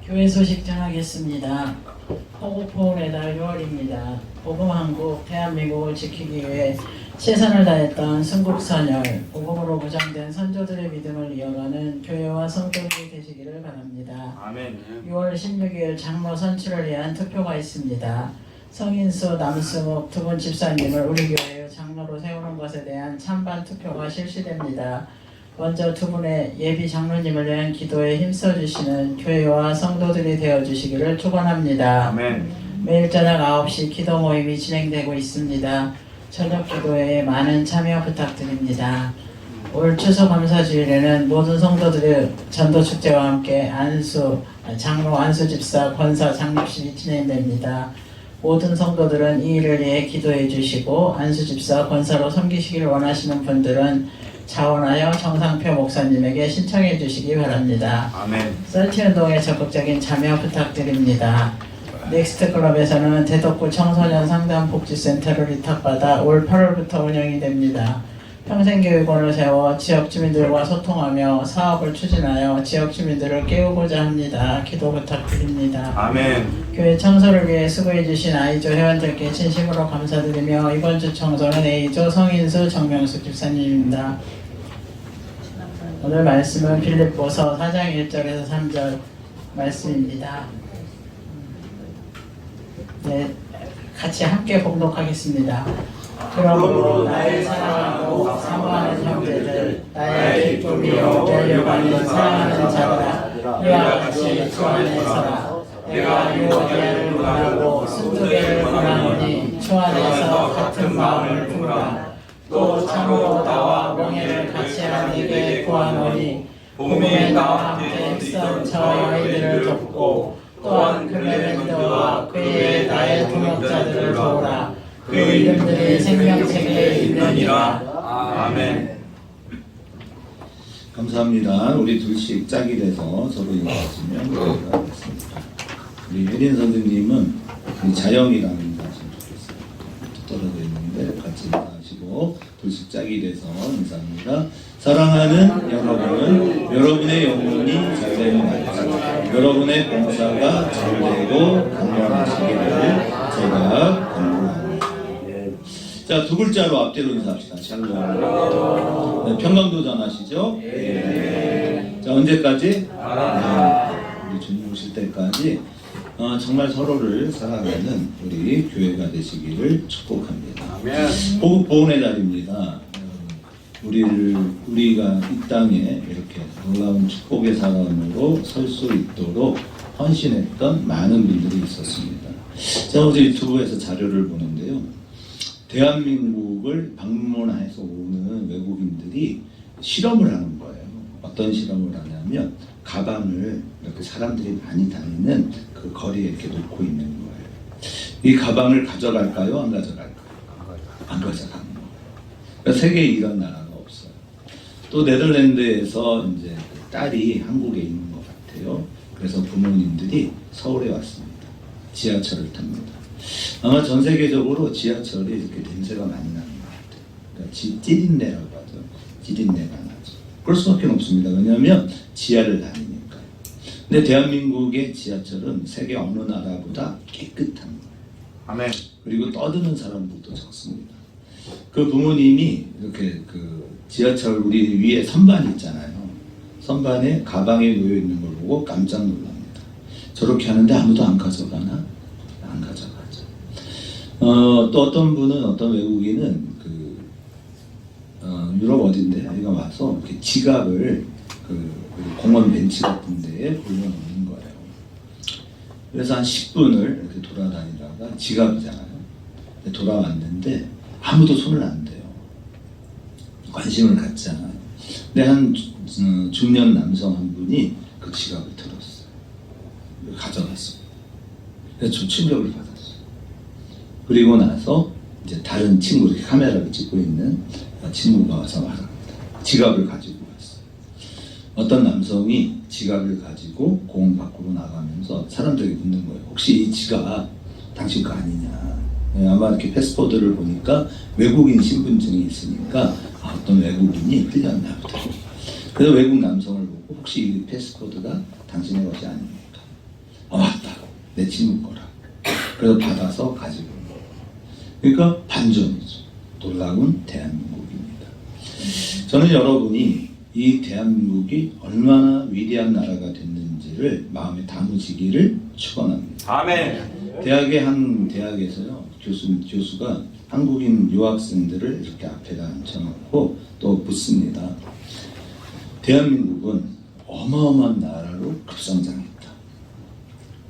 교회 소식 전하겠습니다. 호국보훈의 달 6월입니다. 복음한국, 대한민국을 지키기 위해 최선을 다했던 순국선열, 복음으로 무장된 선조들의 믿음을 이어가는 교회와 성도들이 되시기를 바랍니다. 아멘. 6월 16일 장로 선출을 위한 투표가 있습니다. 성인수, 남수목 두 분 집사님을 우리 교회의 장로로 세우는 것에 대한 찬반 투표가 실시됩니다. 먼저 두 분의 예비 장로님을 위한 기도에 힘써주시는 교회와 성도들이 되어주시기를 축원합니다. 아멘. 매일 저녁 9시 기도 모임이 진행되고 있습니다. 저녁 기도에 많은 참여 부탁드립니다. 올 추석 감사주일에는 모든 성도들의 전도축제와 함께 장로 안수 집사 권사 장립식이 진행됩니다. 모든 성도들은 이 일을 위해 기도해 주시고 안수 집사 권사로 섬기시길 원하시는 분들은 자원하여 정상표 목사님에게 신청해 주시기 바랍니다. 아멘. 설치운동에 적극적인 참여 부탁드립니다. 넥스트클럽에서는 대덕구 청소년 상담복지센터를 위탁받아 올 8월부터 운영이 됩니다. 평생교육원을 세워 지역 주민들과 소통하며 사업을 추진하여 지역 주민들을 깨우고자 합니다. 기도 부탁드립니다. 아멘. 교회 청소를 위해 수고해 주신 A조 회원들께 진심으로 감사드리며 이번 주 청소는 A조 성인수 정명숙 집사님입니다. 오늘 말씀은 빌립보서 4장 1절에서 3절 말씀입니다. 네, 같이 함께 봉독하겠습니다. 그러므로 나를 사랑하고 사모하는 형제들, 나의 기쁨이요 멸류관을 사랑하는 자들아, 이와 같이 주 안에 서라. 내가 유오디아를 원하고 순두개를 원하노니 주 안에서 같은 마음을 품으라. 또 참으로 나와 명예를 같이 한 이에게 구하노니 복음에 나와 함께 힘쓴 저 여인들을 돕고 또한 클레멘트와 그의 나의 동역자들을 도우라. 그 이름들이 생명책에 있느니라. 아멘. 감사합니다. 우리 둘씩 짝이 돼서 서로 인사하시면 감사하겠습니다. 우리 혜린 선생님은 우리 자영이라는 인사하시면 좋겠어요. 떨어져 있는데 같이 인사하시고 둘씩 짝이 돼서 인사합니다. 사랑하는 여러분은 여러분의 영혼이 잘되는 날까지 여러분의 봉사가 잘되고 건강하시기를 제가 간구합니다. 자, 두 글자로 앞뒤로 인사합시다. 샬롬. 네, 평강도 전하시죠? 네. 자, 언제까지? 네, 우리 주님 오실 때까지 정말 서로를 사랑하는 우리 교회가 되시기를 축복합니다. 아멘. 호국보훈의 날입니다. 우리가 이 땅에 이렇게 놀라운 축복의 사람으로 설 수 있도록 헌신했던 많은 분들이 있었습니다. 제가 어제 유튜브에서 자료를 보는데요. 대한민국을 방문해서 오는 외국인들이 실험을 하는 거예요. 어떤 실험을 하냐면 가방을 이렇게 사람들이 많이 다니는 그 거리에 이렇게 놓고 있는 거예요. 이 가방을 가져갈까요? 안 가져갈까요? 안 가져가는 거예요. 그러니까 세계에 이런 나라가 없어요. 또 네덜란드에서 이제 딸이 한국에 있는 것 같아요. 그래서 부모님들이 서울에 왔습니다. 지하철을 탑니다. 아마 전 세계적으로 지하철이 이렇게 냄새가 많이 나는 것 같아요. 그러니까 찌린내라고 하죠. 찌린내가 나죠. 그럴 수밖에 없습니다. 왜냐하면 지하를 다니니까요. 근데 대한민국의 지하철은 세계 어느 나라보다 깨끗한 거예요. 아멘. 그리고 떠드는 사람들도 적습니다. 그 부모님이 이렇게 그 지하철 우리 위에 선반이 있잖아요. 선반에 가방에 놓여 있는 걸 보고 깜짝 놀랍니다. 저렇게 하는데 아무도 안 가져가나? 안 가져가죠. 또 어떤 분은 어떤 외국인은 유럽 어딘데 여기가 와서 이렇게 지갑을 그 공원 벤치 같은 데에 올려놓는 거예요. 그래서 한 10분을 이렇게 돌아다니다가 지갑이잖아요. 돌아왔는데 아무도 손을 안 대요. 관심을 갖지 않아요. 근데 한 중년 남성 한 분이 그 지갑을 들었어요. 가져갔어요. 그래서 좀 충격을 받았어요. 그리고 나서 이제 다른 친구, 이렇게 카메라를 찍고 있는 친구가 와서 말합니다. 지갑을 가지고 왔어요. 어떤 남성이 지갑을 가지고 공원 밖으로 나가면서 사람들에게 묻는 거예요. 혹시 이 지갑 당신 거 아니냐? 아마 이렇게 패스포드를 보니까 외국인 신분증이 있으니까 어떤 외국인이 흘렸나 보다. 그래서 외국 남성을 보고 혹시 이 패스코드가 당신의 것이 아닙니까? 맞다, 내 친구 거라. 그래서 받아서 가지고 온 거예요. 그러니까 반전이죠. 놀라운 대한민국입니다. 저는 여러분이 이 대한민국이 얼마나 위대한 나라가 됐는지를 마음에 담으시기를 축원합니다. 아멘. 대학의 한 대학에서요, 교수가 한국인 유학생들을 이렇게 앞에다 앉혀놓고 또 묻습니다. 대한민국은 어마어마한 나라로 급성장했다.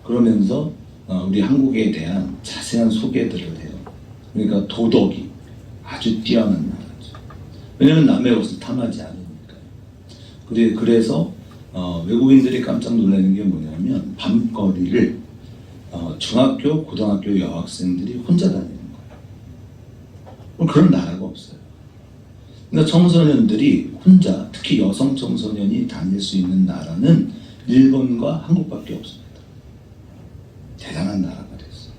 그러면서 우리 한국에 대한 자세한 소개들을 해요. 그러니까 도덕이 아주 뛰어난 나라죠. 왜냐하면 남의 것을 탐하지 않으니까요. 그래서 외국인들이 깜짝 놀라는 게 뭐냐면 밤거리를 중학교, 고등학교 여학생들이 혼자 다니는 거예요. 그런 나라가 없어요. 그러니까 청소년들이 혼자, 특히 여성 청소년이 다닐 수 있는 나라는 일본과 한국밖에 없습니다. 대단한 나라가 됐어요.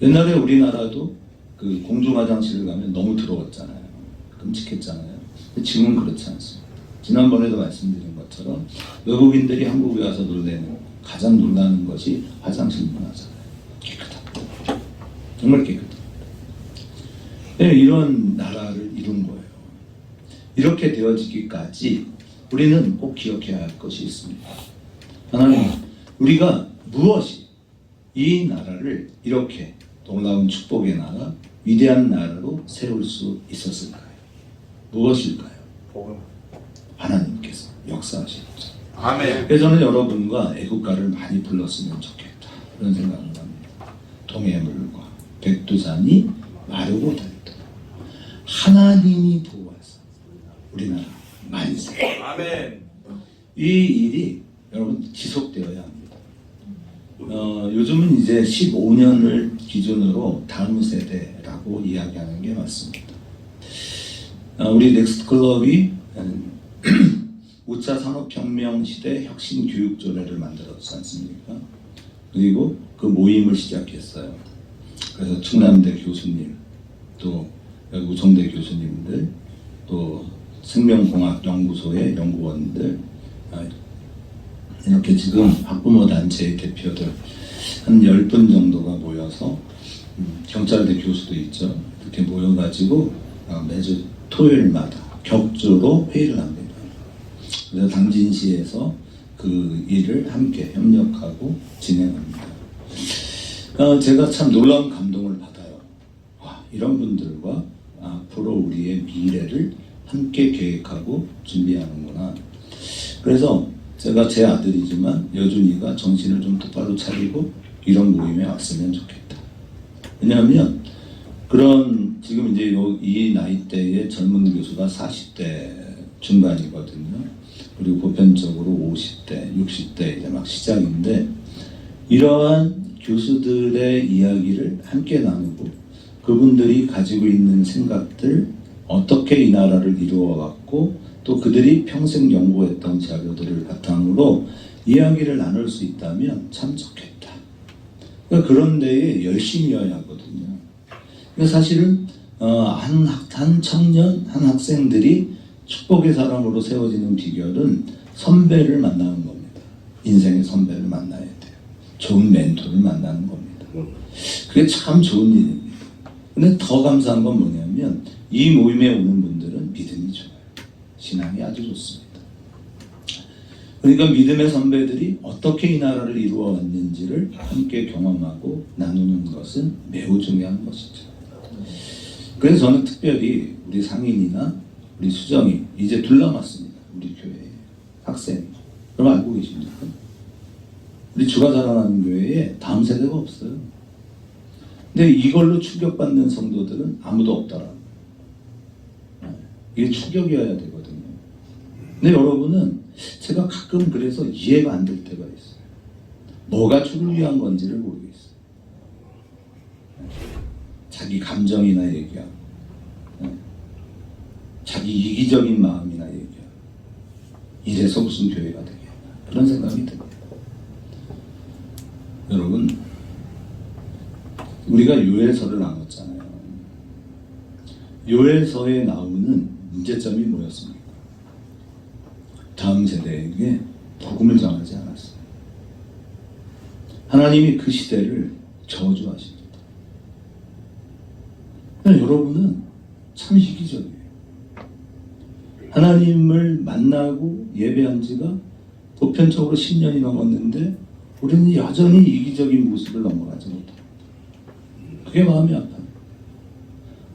옛날에 우리나라도 그 공중화장실을 가면 너무 더러웠잖아요. 끔찍했잖아요. 근데 지금은 그렇지 않습니다. 지난번에도 말씀드린 것처럼 외국인들이 한국에 와서 가장 놀라는 것이 화장실 문화잖아요. 깨끗하다. 정말 깨끗하다. 네, 이런 나라를 이룬 거예요. 이렇게 되어지기까지 우리는 꼭 기억해야 할 것이 있습니다. 하나님, 우리가 무엇이 이 나라를 이렇게 놀라운 축복의 나라, 위대한 나라로 세울 수 있었을까요? 무엇일까요? 하나님께서 역사하시죠. 아멘. 그래서 저는 여러분과 애국가를 많이 불렀으면 좋겠다, 그런 생각을 합니다. 동해물과 백두산이 마르고 닳도록 하나님이 보호하사 우리나라 만세. 아멘. 이 일이 여러분 지속되어야 합니다. 요즘은 이제 15년을 기준으로 다음 세대라고 이야기하는 게 맞습니다. 우리 넥스트클럽이 5차 산업혁명 시대 혁신교육조례를 만들었지 않습니까? 그리고 그 모임을 시작했어요. 그래서 충남대 교수님, 또 우정대 교수님들, 또 생명공학연구소의 연구원들, 이렇게 지금 학부모 단체의 대표들 한 10분 정도가 모여서 경찰대 교수도 있죠. 이렇게 모여가지고 매주 토요일마다 격주로 회의를 합니다. 그래서 당진시에서 그 일을 함께 협력하고 진행합니다. 제가 참 놀라운 감동을 받아요. 와, 이런 분들과 앞으로 우리의 미래를 함께 계획하고 준비하는구나. 그래서 제가 제 아들이지만 여준이가 정신을 좀 똑바로 차리고 이런 모임에 왔으면 좋겠다. 왜냐하면 지금 이제 이 나이대의 젊은 교수가 40대 중반이거든요. 그리고 보편적으로 50대, 60대 이제 막 시작인데, 이러한 교수들의 이야기를 함께 나누고 그분들이 가지고 있는 생각들, 어떻게 이 나라를 이루어왔고 또 그들이 평생 연구했던 자료들을 바탕으로 이야기를 나눌 수 있다면 참 좋겠다. 그러니까 그런 데에 열심히여야 하거든요. 그러니까 사실은 한 청년, 한 학생들이 축복의 사람으로 세워지는 비결은 선배를 만나는 겁니다. 인생의 선배를 만나야 돼요. 좋은 멘토를 만나는 겁니다. 그게 참 좋은 일입니다. 근데 더 감사한 건 뭐냐면 이 모임에 오는 분들은 믿음이 좋아요. 신앙이 아주 좋습니다. 그러니까 믿음의 선배들이 어떻게 이 나라를 이루어 왔는지를 함께 경험하고 나누는 것은 매우 중요한 것이죠. 그래서 저는 특별히 우리 상인이나 우리 수정이 이제 둘 남았습니다. 우리 교회에 학생. 그럼 알고 계십니까? 우리 주가 자라나는 교회에 다음 세대가 없어요. 근데 이걸로 충격받는 성도들은 아무도 없더라. 이게 충격이어야 되거든요. 근데 여러분은 제가 가끔 그래서 이해가 안 될 때가 있어요. 뭐가 주를 위한 건지를 모르겠어요. 자기 감정이나 얘기하고, 자기 이기적인 마음이나 얘기하고, 이래서 무슨 교회가 되겠나, 그런 생각이 듭니다. 여러분, 우리가 요엘서를 나눴잖아요. 요엘서에 나오는 문제점이 뭐였습니까? 다음 세대에게 복음을 전하지 않았어요. 하나님이 그 시대를 저주하십니다. 여러분은 참 이기적이에요. 하나님을 만나고 예배한 지가 보편적으로 10년이 넘었는데 우리는 여전히 이기적인 모습을 넘어가지 못합니다. 그게 마음이 아파요.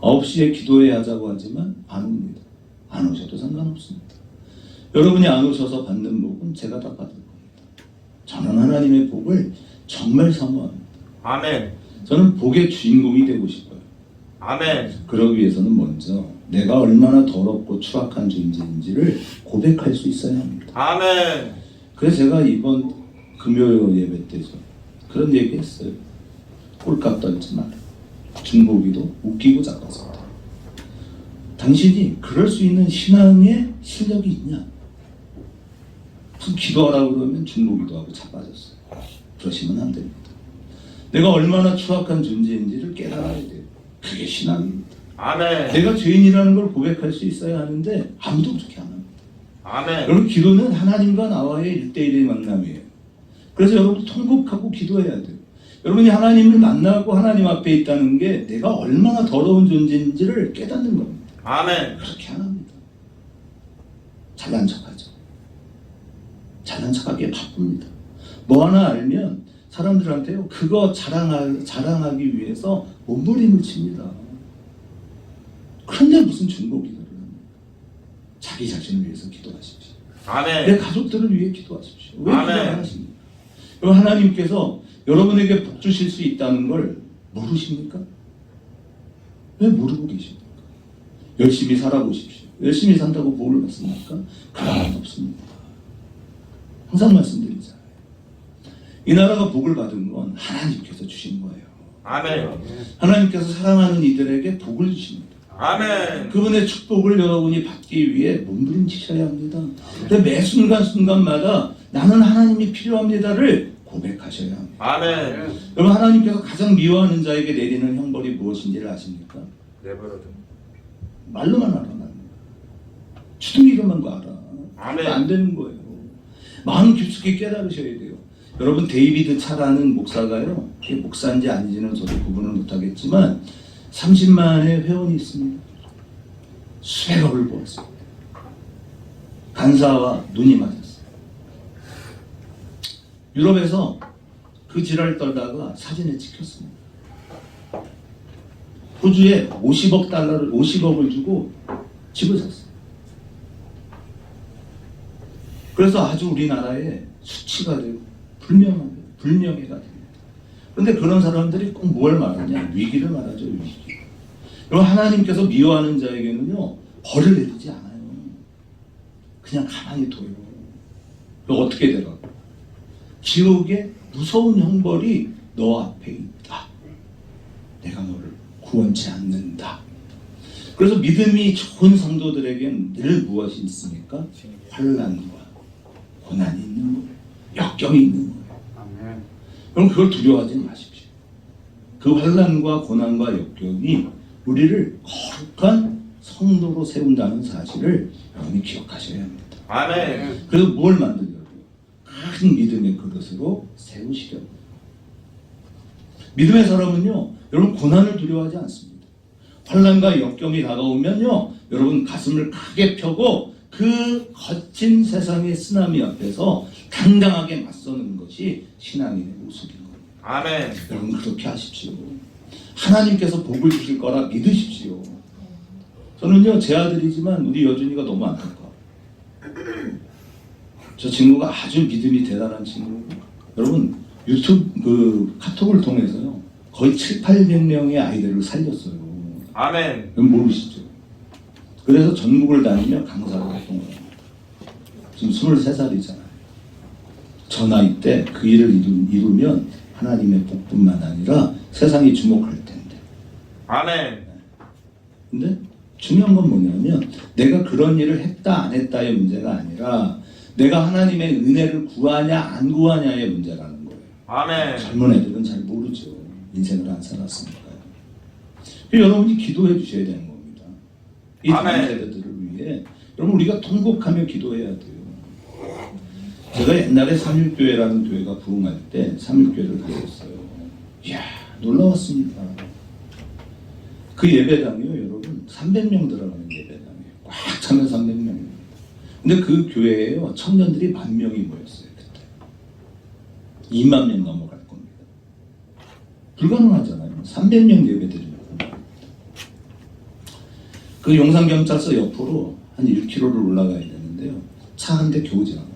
9시에 기도해야 하자고 하지만 안 옵니다. 안 오셔도 상관없습니다. 여러분이 안 오셔서 받는 복은 제가 다 받을 겁니다. 저는 하나님의 복을 정말 사모합니다. 아멘. 저는 복의 주인공이 되고 싶어요. 아멘. 그러기 위해서는 먼저 내가 얼마나 더럽고 추악한 존재인지를 고백할 수 있어야 합니다. 아멘. 그래서 제가 이번 금요 예배 때죠 그런 얘기 했어요. 꼴값 떨지 마라. 중보기도 웃기고 작아서. 당신이 그럴 수 있는 신앙의 실력이 있냐? 무슨 기도하라고 그러면 중보기도 하고 자빠졌어요. 그러시면 안 됩니다. 내가 얼마나 추악한 존재인지를 깨달아야 돼요. 그게 신앙입니다. 아멘. 내가 죄인이라는 걸 고백할 수 있어야 하는데 아무도 그렇게 안 합니다. 아멘. 여러분 기도는 하나님과 나와의 1대1의 만남이에요. 그래서 여러분 통곡하고 기도해야 돼요. 여러분이 하나님을 만나고 하나님 앞에 있다는 게 내가 얼마나 더러운 존재인지를 깨닫는 겁니다. 아멘. 그렇게 안 합니다. 잘난 척하죠. 잘난 척하기에 바쁩니다. 뭐 하나 알면 사람들한테요 그거 자랑하기 위해서 몸부림을 칩니다. 그런데 무슨 중보 기도를 합니까? 자기 자신을 위해서 기도하십시오. 아멘. 내 가족들을 위해 기도하십시오. 왜 기도 아멘. 안 하십니까? 여러분 하나님께서 여러분에게 복 주실 수 있다는 걸 모르십니까? 왜 모르고 계십니까? 열심히 살아보십시오. 열심히 산다고 복을 받습니까? 그런 건 없습니다. 항상 말씀드리잖아요. 이 나라가 복을 받은 건 하나님께서 주신 거예요. 아멘. 하나님께서 사랑하는 이들에게 복을 주십니다. 아멘. 그분의 축복을 여러분이 받기 위해 몸부림치셔야 합니다. 근데 매 순간순간마다 나는 하나님이 필요합니다를 고백하셔야 합니다. 아멘. 여러분 하나님께서 가장 미워하는 자에게 내리는 형벌이 무엇인지를 아십니까? 내버려둬. 말로만 알아. 주둥이로만 알아. 아멘. 안 되는 거예요. 마음 깊숙이 깨달으셔야 돼요. 여러분 데이비드 차라는 목사가요. 그게 목사인지 아닌지는 저도 구분을 못하겠지만 30만의 회원이 있습니다. 수백억을 벌었어요. 간사와 눈이 맞았어요. 유럽에서 그 지랄 떨다가 사진에 찍혔습니다. 호주에 50억을 주고 집을 샀어요. 그래서 아주 우리나라에 수치가 되고 불명예가 됩니다. 그런데 그런 사람들이 꼭 뭘 말하냐? 위기를 말하죠. 위기. 여러분 하나님께서 미워하는 자에게는요 벌을 내리지 않아요. 그냥 가만히 둬요. 그럼 어떻게 되라고? 지옥의 무서운 형벌이 너 앞에 있다. 내가 너를 구원치 않는다. 그래서 믿음이 좋은 성도들에겐 늘 무엇이 있습니까? 환난과 고난이 있는 거예요. 역경이 있는 거예요. 아멘. 그럼 그걸 두려워하지 마십시오. 그 환난과 고난과 역경이 우리를 거룩한 성도로 세운다는 사실을 여러분이 기억하셔야 합니다. 아멘. 그래서 뭘 만들려고요? 큰 믿음의 그릇으로 세우시려고. 믿음의 사람은요, 여러분 고난을 두려워하지 않습니다. 환난과 역경이 다가오면요, 여러분 가슴을 크게 펴고 그 거친 세상의 쓰나미 앞에서 당당하게 맞서는 것이 신앙인의 모습인 겁니다. 아멘. 여러분 그렇게 하십시오. 하나님께서 복을 주실 거라 믿으십시오. 저는요 제 아들이지만 우리 여준이가 너무 안타까워. 저 친구가 아주 믿음이 대단한 친구고 여러분 유튜브 카톡을 통해서요 거의 700~800명의 아이들을 살렸어요. 아멘. 여러분 모르시죠? 그래서 전국을 다니며 강사로 활동을 합니다. 지금 23살이잖아요. 저 나이 때 그 일을 이루면 하나님의 복뿐만 아니라 세상이 주목할 텐데. 아멘. 근데 중요한 건 뭐냐면 내가 그런 일을 했다 안 했다의 문제가 아니라 내가 하나님의 은혜를 구하냐 안 구하냐의 문제라는 거예요. 아멘. 젊은 애들은 잘 모르죠. 인생을 안 살았으니까요. 여러분이 기도해 주셔야 되는 겁니다. 이 다음 아멘. 세대들을 위해 여러분 우리가 통곡하며 기도해야 돼요. 제가 옛날에 삼일교회라는 교회가 부흥할 때 삼일교회를 갔었어요. 이야, 놀라웠습니다. 그 예배당이요, 여러분, 300명 들어가는 예배당이에요. 꽉 차면 300명이에요. 근데 그 교회에요, 청년들이 10,000명이 모였어요, 그때. 2만 명 넘어갈 겁니다. 불가능하잖아요. 300명 예배드리는 겁니다. 그 용산경찰서 옆으로 한 1km를 올라가야 되는데요. 차 한 대 겨우 지나갑니다.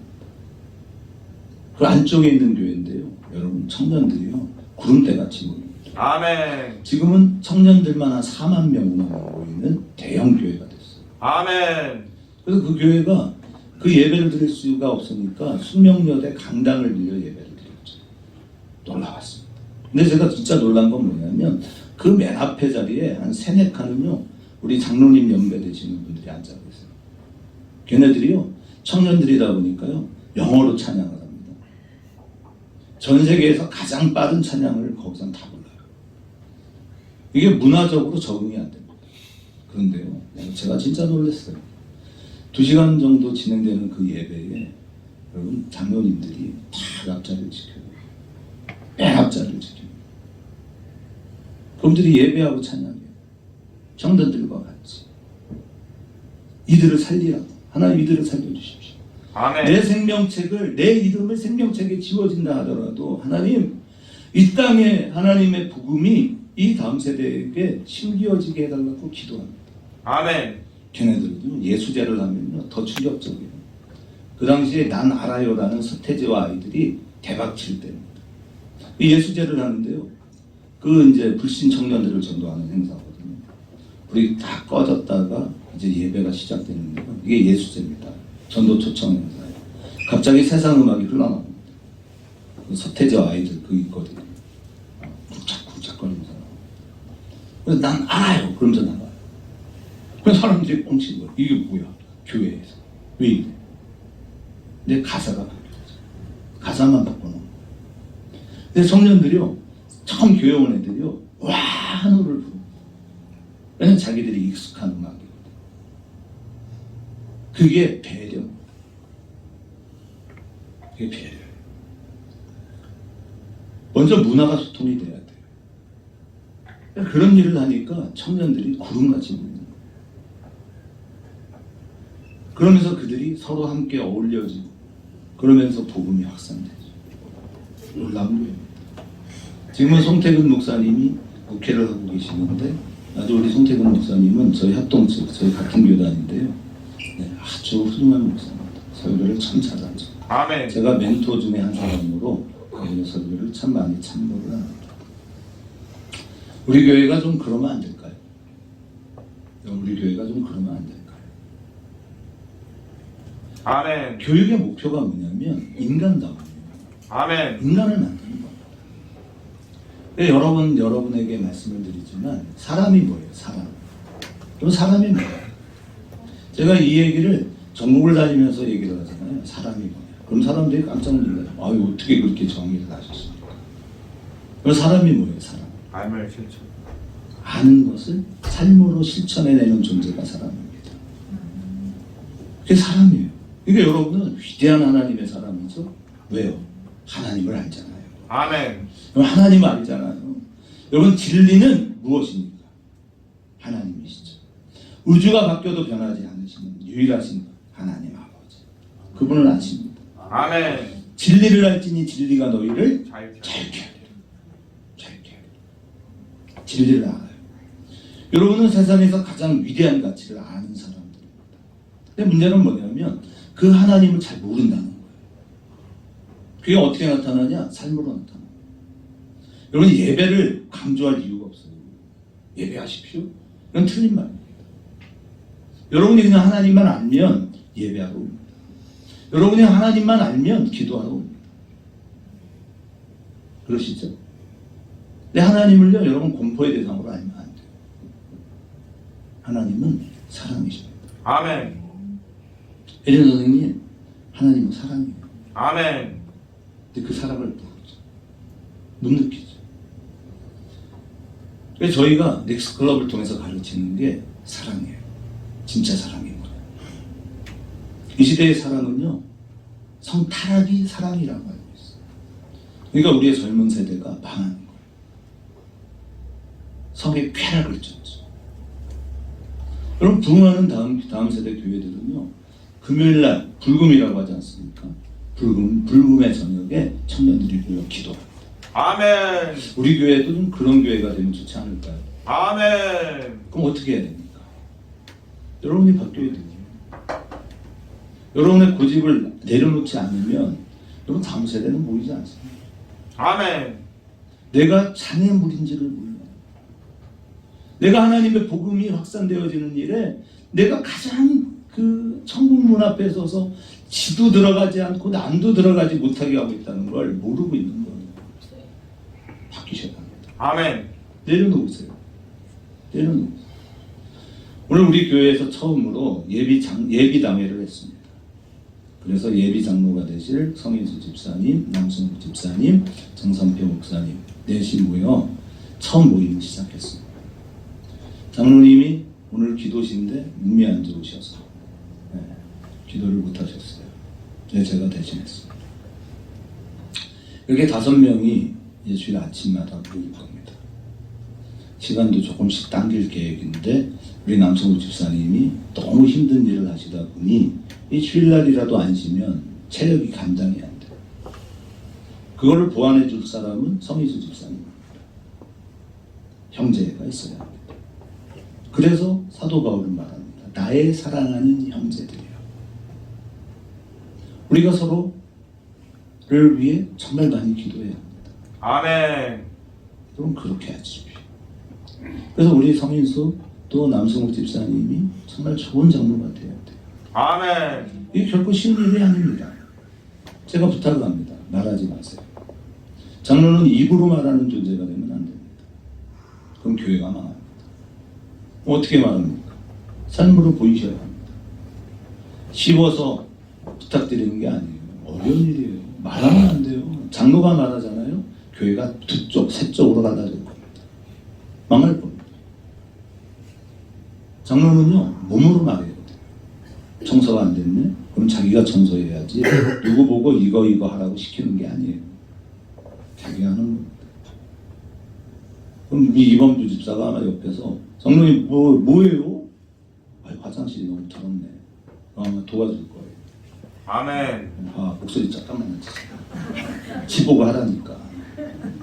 그 안쪽에 있는 교회인데요. 여러분, 청년들이요, 구름대같이 모입니다. 아멘. 지금은 청년들만 한 4만 명만 모이는 대형 교회가 됐어요. 아멘. 그래서 그 교회가 그 예배를 드릴 수가 없으니까 숙명여대 강당을 빌려 예배를 드렸죠. 놀라웠습니다. 근데 제가 진짜 놀란 건 뭐냐면 그 맨 앞에 자리에 한 3-4칸은요 우리 장로님 연배 되시는 분들이 앉아 계세요. 걔네들이요 청년들이다 보니까요 영어로 찬양을 합니다. 전 세계에서 가장 빠른 찬양을 거기서 다 불러요. 이게 문화적으로 적응이 안 됩니다. 그런데요 제가 진짜 놀랐어요. 2시간 정도 진행되는 그 예배에 여러분 장로님들이 다 앞자리를 지켜요. 맨 앞자리를 지켜요. 그분들이 예배하고 찬양해요. 청년들과 같이. 이들을 살리라고. 하나님 이들을 살려주십시오. 아멘. 내 생명책을 내 이름을 생명책에 지워진다 하더라도 하나님 이 땅에 하나님의 복음이 이 다음 세대에게 심기어지게 해달라고 기도합니다. 아멘. 걔네들도 예수제를 하면요 더 충격적이에요. 그 당시에 난 알아요라는 서태지와 아이들이 대박칠 때입니다. 예수제를 하는데요. 그 이제 불신 청년들을 전도하는 행사거든요. 불이 다 꺼졌다가 이제 예배가 시작되는데요. 이게 예수제입니다. 전도 초청 행사예요. 갑자기 세상 음악이 흘러나옵니다. 그 서태지와 아이들 그 있거든요. 쿵짝쿵짝거리면서. 그래서 난 알아요. 그러면서 나가요. 그래서 사람들이 뻥친 거예요. 이게 뭐야? 교회에서. 왜 이래? 근데 가사가 바뀌었어요. 가사만 바꿔놓은 거예요. 근데 청년들이요. 처음 교회 온 애들이요. 와! 한우를 부르고. 왜냐면 자기들이 익숙한 음악이거든요. 그게 배려. 그게 배려예요. 먼저 문화가 소통이 돼야 돼요. 그런 일을 하니까 청년들이 구름같이 모이는 거예요. 그러면서 그들이 서로 함께 어울려지고 그러면서 복음이 확산되죠. 놀라운 거예요. 지금은 송태근 목사님이 목회를 하고 계시는데 아주 우리 송태근 목사님은 저희 합동측, 저희 같은 교단인데요. 네, 아주 훌륭한 목사입니다. 설교를 참 잘하죠. 아멘. 제가 멘토 중에 한 사람으로 설교를 참 많이 참고를 합니다. 우리 교회가 좀 그러면 안 될까요? 우리 교회가 좀 그러면 안 될까요? 아멘. 교육의 목표가 뭐냐면 인간다움이에요. 아멘. 인간을 만드는 겁니다. 여러분에게 말씀을 드리지만 사람이 뭐예요? 사람. 그럼 사람이 뭐예요? 제가 이 얘기를 전국을 다니면서 얘기를 하잖아요. 사람이 뭐예요? 그럼 사람들이 깜짝 놀라요. 아유 어떻게 그렇게 정의를 하셨습니까? 그럼 사람이 뭐예요? 사람. 알말 실천. 아는 것을 삶으로 실천해내는 존재가 사람입니다. 그게 사람이에요. 그러니까 여러분은 위대한 하나님의 사람이죠. 왜요? 하나님을 알잖아요. 아멘. 하나님 알잖아요. 여러분 진리는 무엇입니까? 하나님이시죠. 우주가 바뀌어도 변하지 않으시는 유일하신 하나님 아버지. 그분을 아십니다. 아멘. 진리를 알지니 진리가 너희를 자유케 자유케 하리라. 자유케 하리라. 진리를 알아요. 여러분은 세상에서 가장 위대한 가치를 아는 사람들입니다. 근데 문제는 뭐냐면 그 하나님을 잘 모른다는 거예요. 그게 어떻게 나타나냐? 삶으로 나타나요. 여러분 예배를 강조할 이유가 없어요. 예배하십시오. 그건 틀린 말입니다. 여러분이 그냥 하나님만 알면 예배하러 옵니다. 여러분이 하나님만 알면 기도하러 옵니다. 그러시죠? 근데 하나님을요 여러분 공포의 대상으로 알면 안 돼요. 하나님은 사랑이십니다. 아멘. 혜진 선생님 하나님은 사랑이에요. 아멘. 근데 그 사랑을 모르죠. 못 느끼죠. 그래서 저희가 넥스클럽을 통해서 가르치는 게 사랑이에요. 진짜 사랑이 뭐예요? 이 시대의 사랑은요 성타락이 사랑이라고 알고 있어요. 그러니까 우리의 젊은 세대가 망하는 거예요. 성의 쾌락을 쫓죠. 여러분 부흥하는 다음 세대 교회들은요, 금요일날 불금이라고 하지 않습니까? 불금의 저녁에 청년들이 모여 기도합니다. 아멘. 우리 교회도 좀 그런 교회가 되면 좋지 않을까요? 아멘. 그럼 어떻게 해야 됩니까? 여러분이 바뀌어야 돼요. 여러분의 고집을 내려놓지 않으면 여러분 다음 세대는 모이지 않습니다. 아멘. 내가 장애물인지를 몰라요. 내가 하나님의 복음이 확산되어지는 일에 내가 가장 그 천국 문 앞에 서서 지도 들어가지 않고 남도 들어가지 못하게 하고 있다는 걸 모르고 있는 거예요. 바뀌셔야 합니다. 아멘. 내려놓으세요. 내려놓으세요. 오늘 우리 교회에서 처음으로 예비 당회를 했습니다. 그래서 예비 장로가 되실 성인수 집사님, 남승국 집사님, 정선표 목사님 넷이 모여 처음 모임을 시작했습니다. 장로님이 오늘 기도신데 몸이 안 좋으셔서 기도를 못 하셨어요. 제가 대신했습니다. 이렇게 5명이 주일 아침마다 모일 겁니다. 시간도 조금씩 당길 계획인데 우리 남성우 집사님이 너무 힘든 일을 하시다 보니 이 주일날이라도 안 쉬면 체력이 감당이 안 돼요. 그거를 보완해 줄 사람은 성희수 집사님입니다. 형제가 있어야 합니다. 그래서 사도 바울은 말합니다. 나의 사랑하는 형제들이요. 우리가 서로를 위해 정말 많이 기도해야 합니다. 아멘. 그럼 그렇게 하십시오. 그래서 우리 성인수 또 남승욱 집사님이 정말 좋은 장로가 되어야 돼요. 아멘. 이게 결코 쉬운 일이 아닙니다. 제가 부탁을 합니다. 말하지 마세요. 장로는 입으로 말하는 존재가 되면 안 됩니다. 그럼 교회가 망합니다. 어떻게 말합니까? 삶으로 보이셔야 합니다. 쉬워서 부탁드리는 게 아니에요. 어려운 일이에요. 말하면 안 돼요. 장로가 말하잖아요. 교회가 2쪽, 3쪽으로 갈라질 겁니다. 망할 겁니다. 장로는요, 몸으로 말해야 돼요. 청소가 안 됐네? 그럼 자기가 청소해야지. 누구 보고 이거 하라고 시키는 게 아니에요. 자기가 하는 겁니다. 그럼 이 이범주 집사가 아마 옆에서 장로님 뭐예요? 아니, 화장실이 너무 더럽네. 아마 도와줄 거예요. 아멘. 목소리 잠깐만 해주세요. 지보고 하라니까.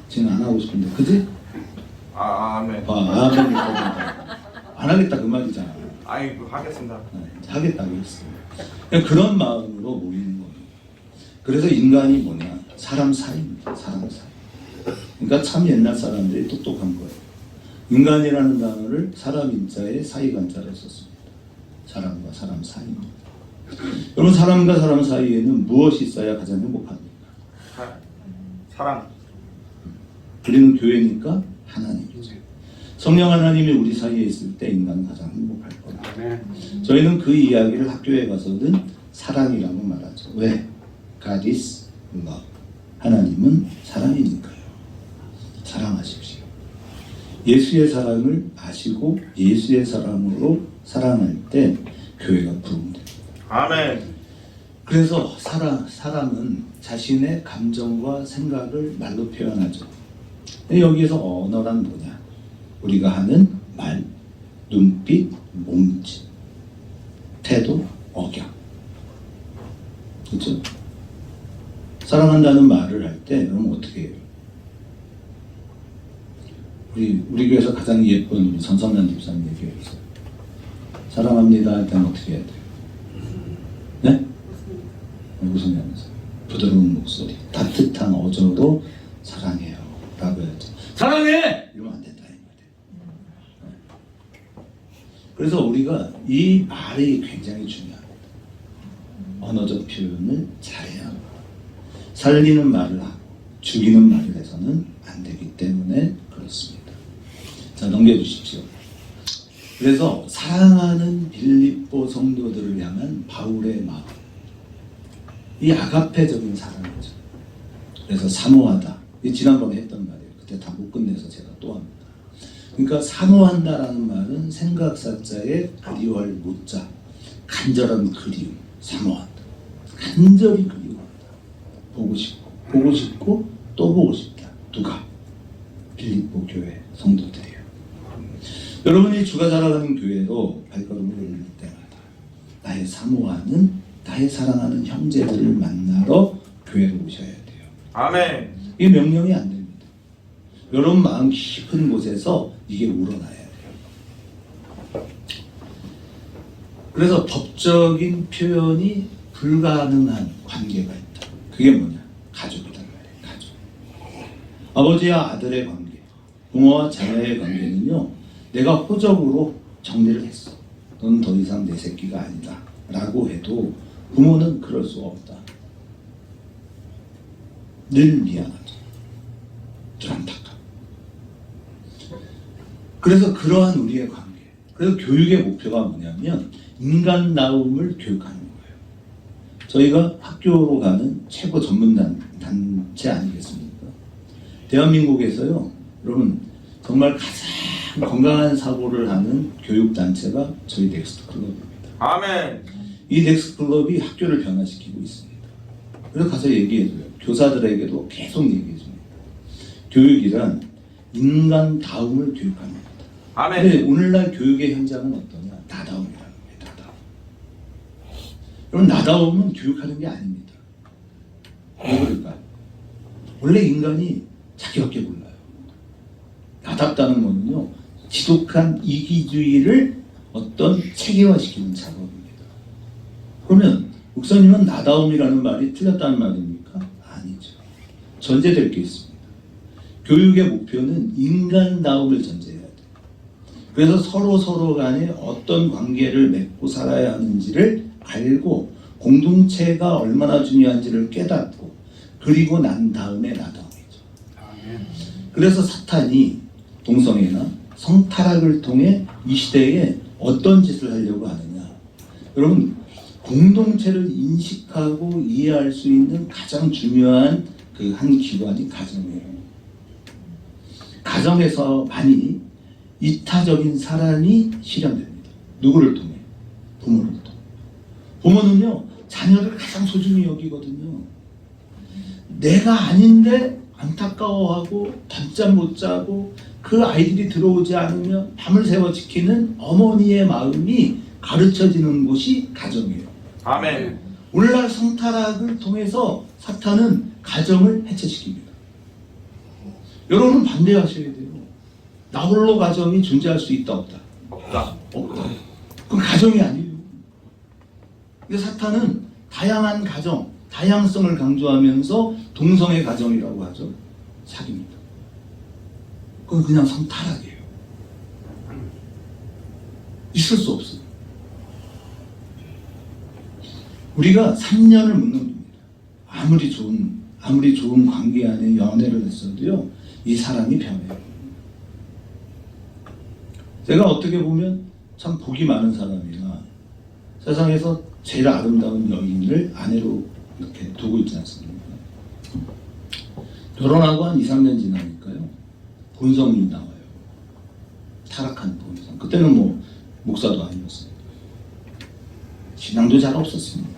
지금 안 하고 싶은데, 그지? 아멘. 아멘이 안 하겠다 그 말이잖아. 아이고 하겠습니다. 하겠다고 했어요. 그런 마음으로 모이는 거예요. 그래서 인간이 뭐냐? 사람 사이입니다. 사람 사이. 그러니까 참 옛날 사람들이 똑똑한 거예요. 인간이라는 단어를 사람 인자에 사이간자를 썼습니다. 사람과 사람 사이입니다. 여러분 사람과 사람 사이에는 무엇이 있어야 가장 행복합니까? 사랑. 우리는 교회니까 하나님이죠. 성령 하나님이 우리 사이에 있을 때 인간은 가장 행복할 겁니다. 저희는 그 이야기를 학교에 가서는 사랑이라고 말하죠. 왜? God is love. 하나님은 사랑이니까요. 사랑하십시오. 예수의 사랑을 아시고 예수의 사랑으로 사랑할 때 교회가 부흥됩니다. 아멘. 그래서 사람은 자신의 감정과 생각을 말로 표현하죠. 여기에서 언어란 뭐냐? 우리가 하는 말, 눈빛, 몸짓, 태도, 억양. 그렇죠? 사랑한다는 말을 할 때 그럼 어떻게 해요? 우리 교회에서 가장 예쁜 우리 선성란 집사님 얘기했어요. 사랑합니다 할 때는 어떻게 해야 돼요? 네? 무슨 하면서 부드러운 목소리, 따뜻한 어조로 사랑해요 라고 해야죠. 사랑해! 이러면 안 된다 이 말이에요. 그래서 우리가 이 말이 굉장히 중요합니다. 언어적 표현을 잘해야 합니다. 살리는 말을 하고 죽이는 말을 해서는 안 되기 때문에 그렇습니다. 자, 넘겨주십시오. 그래서 사랑하는 빌립보 성도들을 향한 바울의 마음, 이 아가페적인 사랑이죠. 그래서 사모하다, 이 지난번에 했던 말이에요. 그때 다 못 끝내서 제가 또 합니다. 그러니까 사모한다라는 말은 생각사자에 그리워할 못자, 간절한 그리움, 사모한다. 간절히 그리워한다. 보고 싶고 또 보고 싶다. 누가? 빌립보 교회 성도들이에요. 여러분이 주가 자라가는 교회로 발걸음을 올릴 때마다 나의 사모하는, 나의 사랑하는 형제들을 만나러 교회로 오셔야 돼요. 아멘. 이게 명령이 안 됩니다. 여러분 마음 깊은 곳에서 이게 우러나야 돼요. 그래서 법적인 표현이 불가능한 관계가 있다. 그게 뭐냐? 가족이다 말이에요. 가족. 아버지와 아들의 관계, 부모와 자녀의 관계는요, 내가 호적으로 정리를 했어. 넌 더 이상 내 새끼가 아니다 라고 해도 부모는 그럴 수 없다. 늘 미안하죠. 늘 안타까워. 그래서 그러한 우리의 관계, 그래서 교육의 목표가 뭐냐면 인간다움을 교육하는 거예요. 저희가 학교로 가는 최고 전문 단체 아니겠습니까? 대한민국에서요, 여러분 정말 가장 건강한 사고를 하는 교육단체가 저희 넥스트 클럽입니다. 아멘. 이 넥스트 클럽이 학교를 변화시키고 있습니다. 그래서 가서 얘기해줘요. 교사들에게도 계속 얘기해줍니다. 교육이란 인간다움을 교육하는 겁니다. 아멘. 근데 오늘날 교육의 현장은 어떠냐? 나다움이라는 거예요. 나다움. 여러분 나다움은 교육하는 게 아닙니다. 왜 그럴까요? 원래 인간이 자기밖에 몰라요. 나답다는 거는요, 지독한 이기주의를 어떤 체계화시키는 작업입니다. 그러면 목사님은 나다움이라는 말이 틀렸다는 말입니까? 아니죠. 전제될 게 있습니다. 교육의 목표는 인간다움을 전제해야 돼요. 그래서 서로 간에 어떤 관계를 맺고 살아야 하는지를 알고 공동체가 얼마나 중요한지를 깨닫고 그리고 난 다음에 나다움이죠. 그래서 사탄이 동성애나 성타락을 통해 이 시대에 어떤 짓을 하려고 하느냐. 여러분 공동체를 인식하고 이해할 수 있는 가장 중요한 그 한 기관이 가정이에요. 가정에서 많이 이타적인 사랑이 실현됩니다. 누구를 통해? 부모를 통해. 부모는요, 자녀를 가장 소중히 여기거든요. 내가 아닌데 안타까워하고 밤잠 못 자고 그 아이들이 들어오지 않으면 밤을 새워 지키는 어머니의 마음이 가르쳐지는 곳이 가정이에요. 아멘. 오늘날 성타락을 통해서 사탄은 가정을 해체시킵니다. 여러분은 반대하셔야 돼요. 나 홀로 가정이 존재할 수 있다 없다? 없다. 없다. 그건 가정이 아니에요. 근데 사탄은 다양한 가정, 다양성을 강조하면서 동성애 가정이라고 하죠. 사깁니다. 그건 그냥 성타락이에요. 있을 수 없어요. 우리가 3년을 못 넘깁니다. 아무리 좋은 관계 안에 연애를 했어도요, 이 사람이 변해요. 제가 어떻게 보면 참 복이 많은 사람이라 세상에서 제일 아름다운 여인을 아내로 이렇게 두고 있지 않습니까? 결혼하고 한 2, 3년 지나니까요, 본성이 나와요. 타락한 본성. 그때는 뭐 목사도 아니었어요. 신앙도 잘 없었습니다.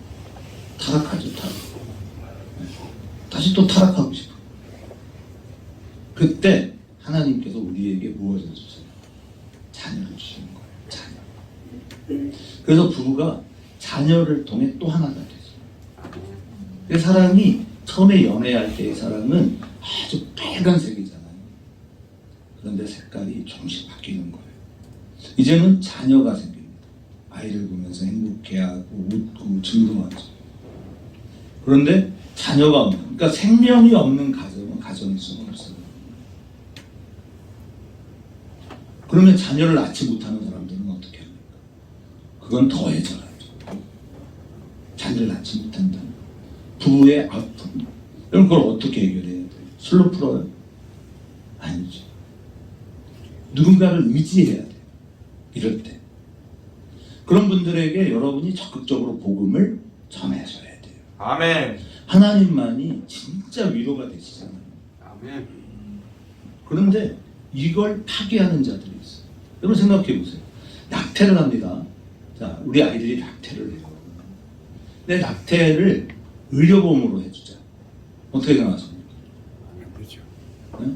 타락하죠, 타락. 다시 또 타락하고 싶어요. 그때 하나님께서 우리에게 무엇을 주세요? 자녀를 주시는 거예요. 자녀. 그래서 부부가 자녀를 통해 또 하나가 되죠. 그 사랑이 처음에 연애할 때의 사랑은 아주 빨간색이잖아요. 그런데 색깔이 조금씩 바뀌는 거예요. 이제는 자녀가 생깁니다. 아이를 보면서 행복해하고 웃고 즐거워하죠. 그런데 자녀가 없는, 그러니까 생명이 없는 가정은 가정일 수가 없어요. 그러면 자녀를 낳지 못하는 사람들은 어떻게 합니까? 그건 더 애절하죠. 자녀를 낳지 못한다. 부부의 아픔. 그럼 그걸 어떻게 해결해야 돼요? 술로 풀어요? 아니죠. 누군가를 의지해야 돼요. 이럴 때. 그런 분들에게 여러분이 적극적으로 복음을 전하셔야 돼요. 아멘. 하나님만이 진짜 위로가 되시잖아요. 아멘. 그런데 이걸 파괴하는 자들이 있어요. 여러분 생각해 보세요. 낙태를 합니다. 자, 우리 아이들이 낙태를 해요. 내 낙태를 의료보험으로 해주자. 어떻게 생각하십니까? 그렇죠. 네?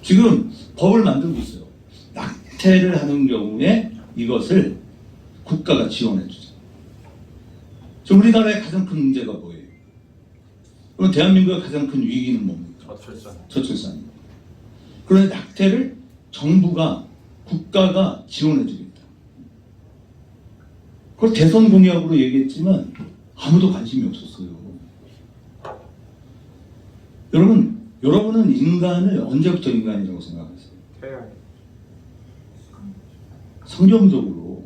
지금 법을 만들고 있어요. 낙태를 하는 경우에 이것을 국가가 지원해 주죠. 지금 우리나라의 가장 큰 문제가 뭐예요? 그럼 대한민국의 가장 큰 위기는 뭡니까? 저출산. 저출산입니다. 그런데 낙태를 정부가 국가가 지원해 주겠다. 그걸 대선 공약으로 얘기했지만 아무도 관심이 없었어요. 여러분은 인간을 언제부터 인간이라고 생각하세요? 태양. 성경적으로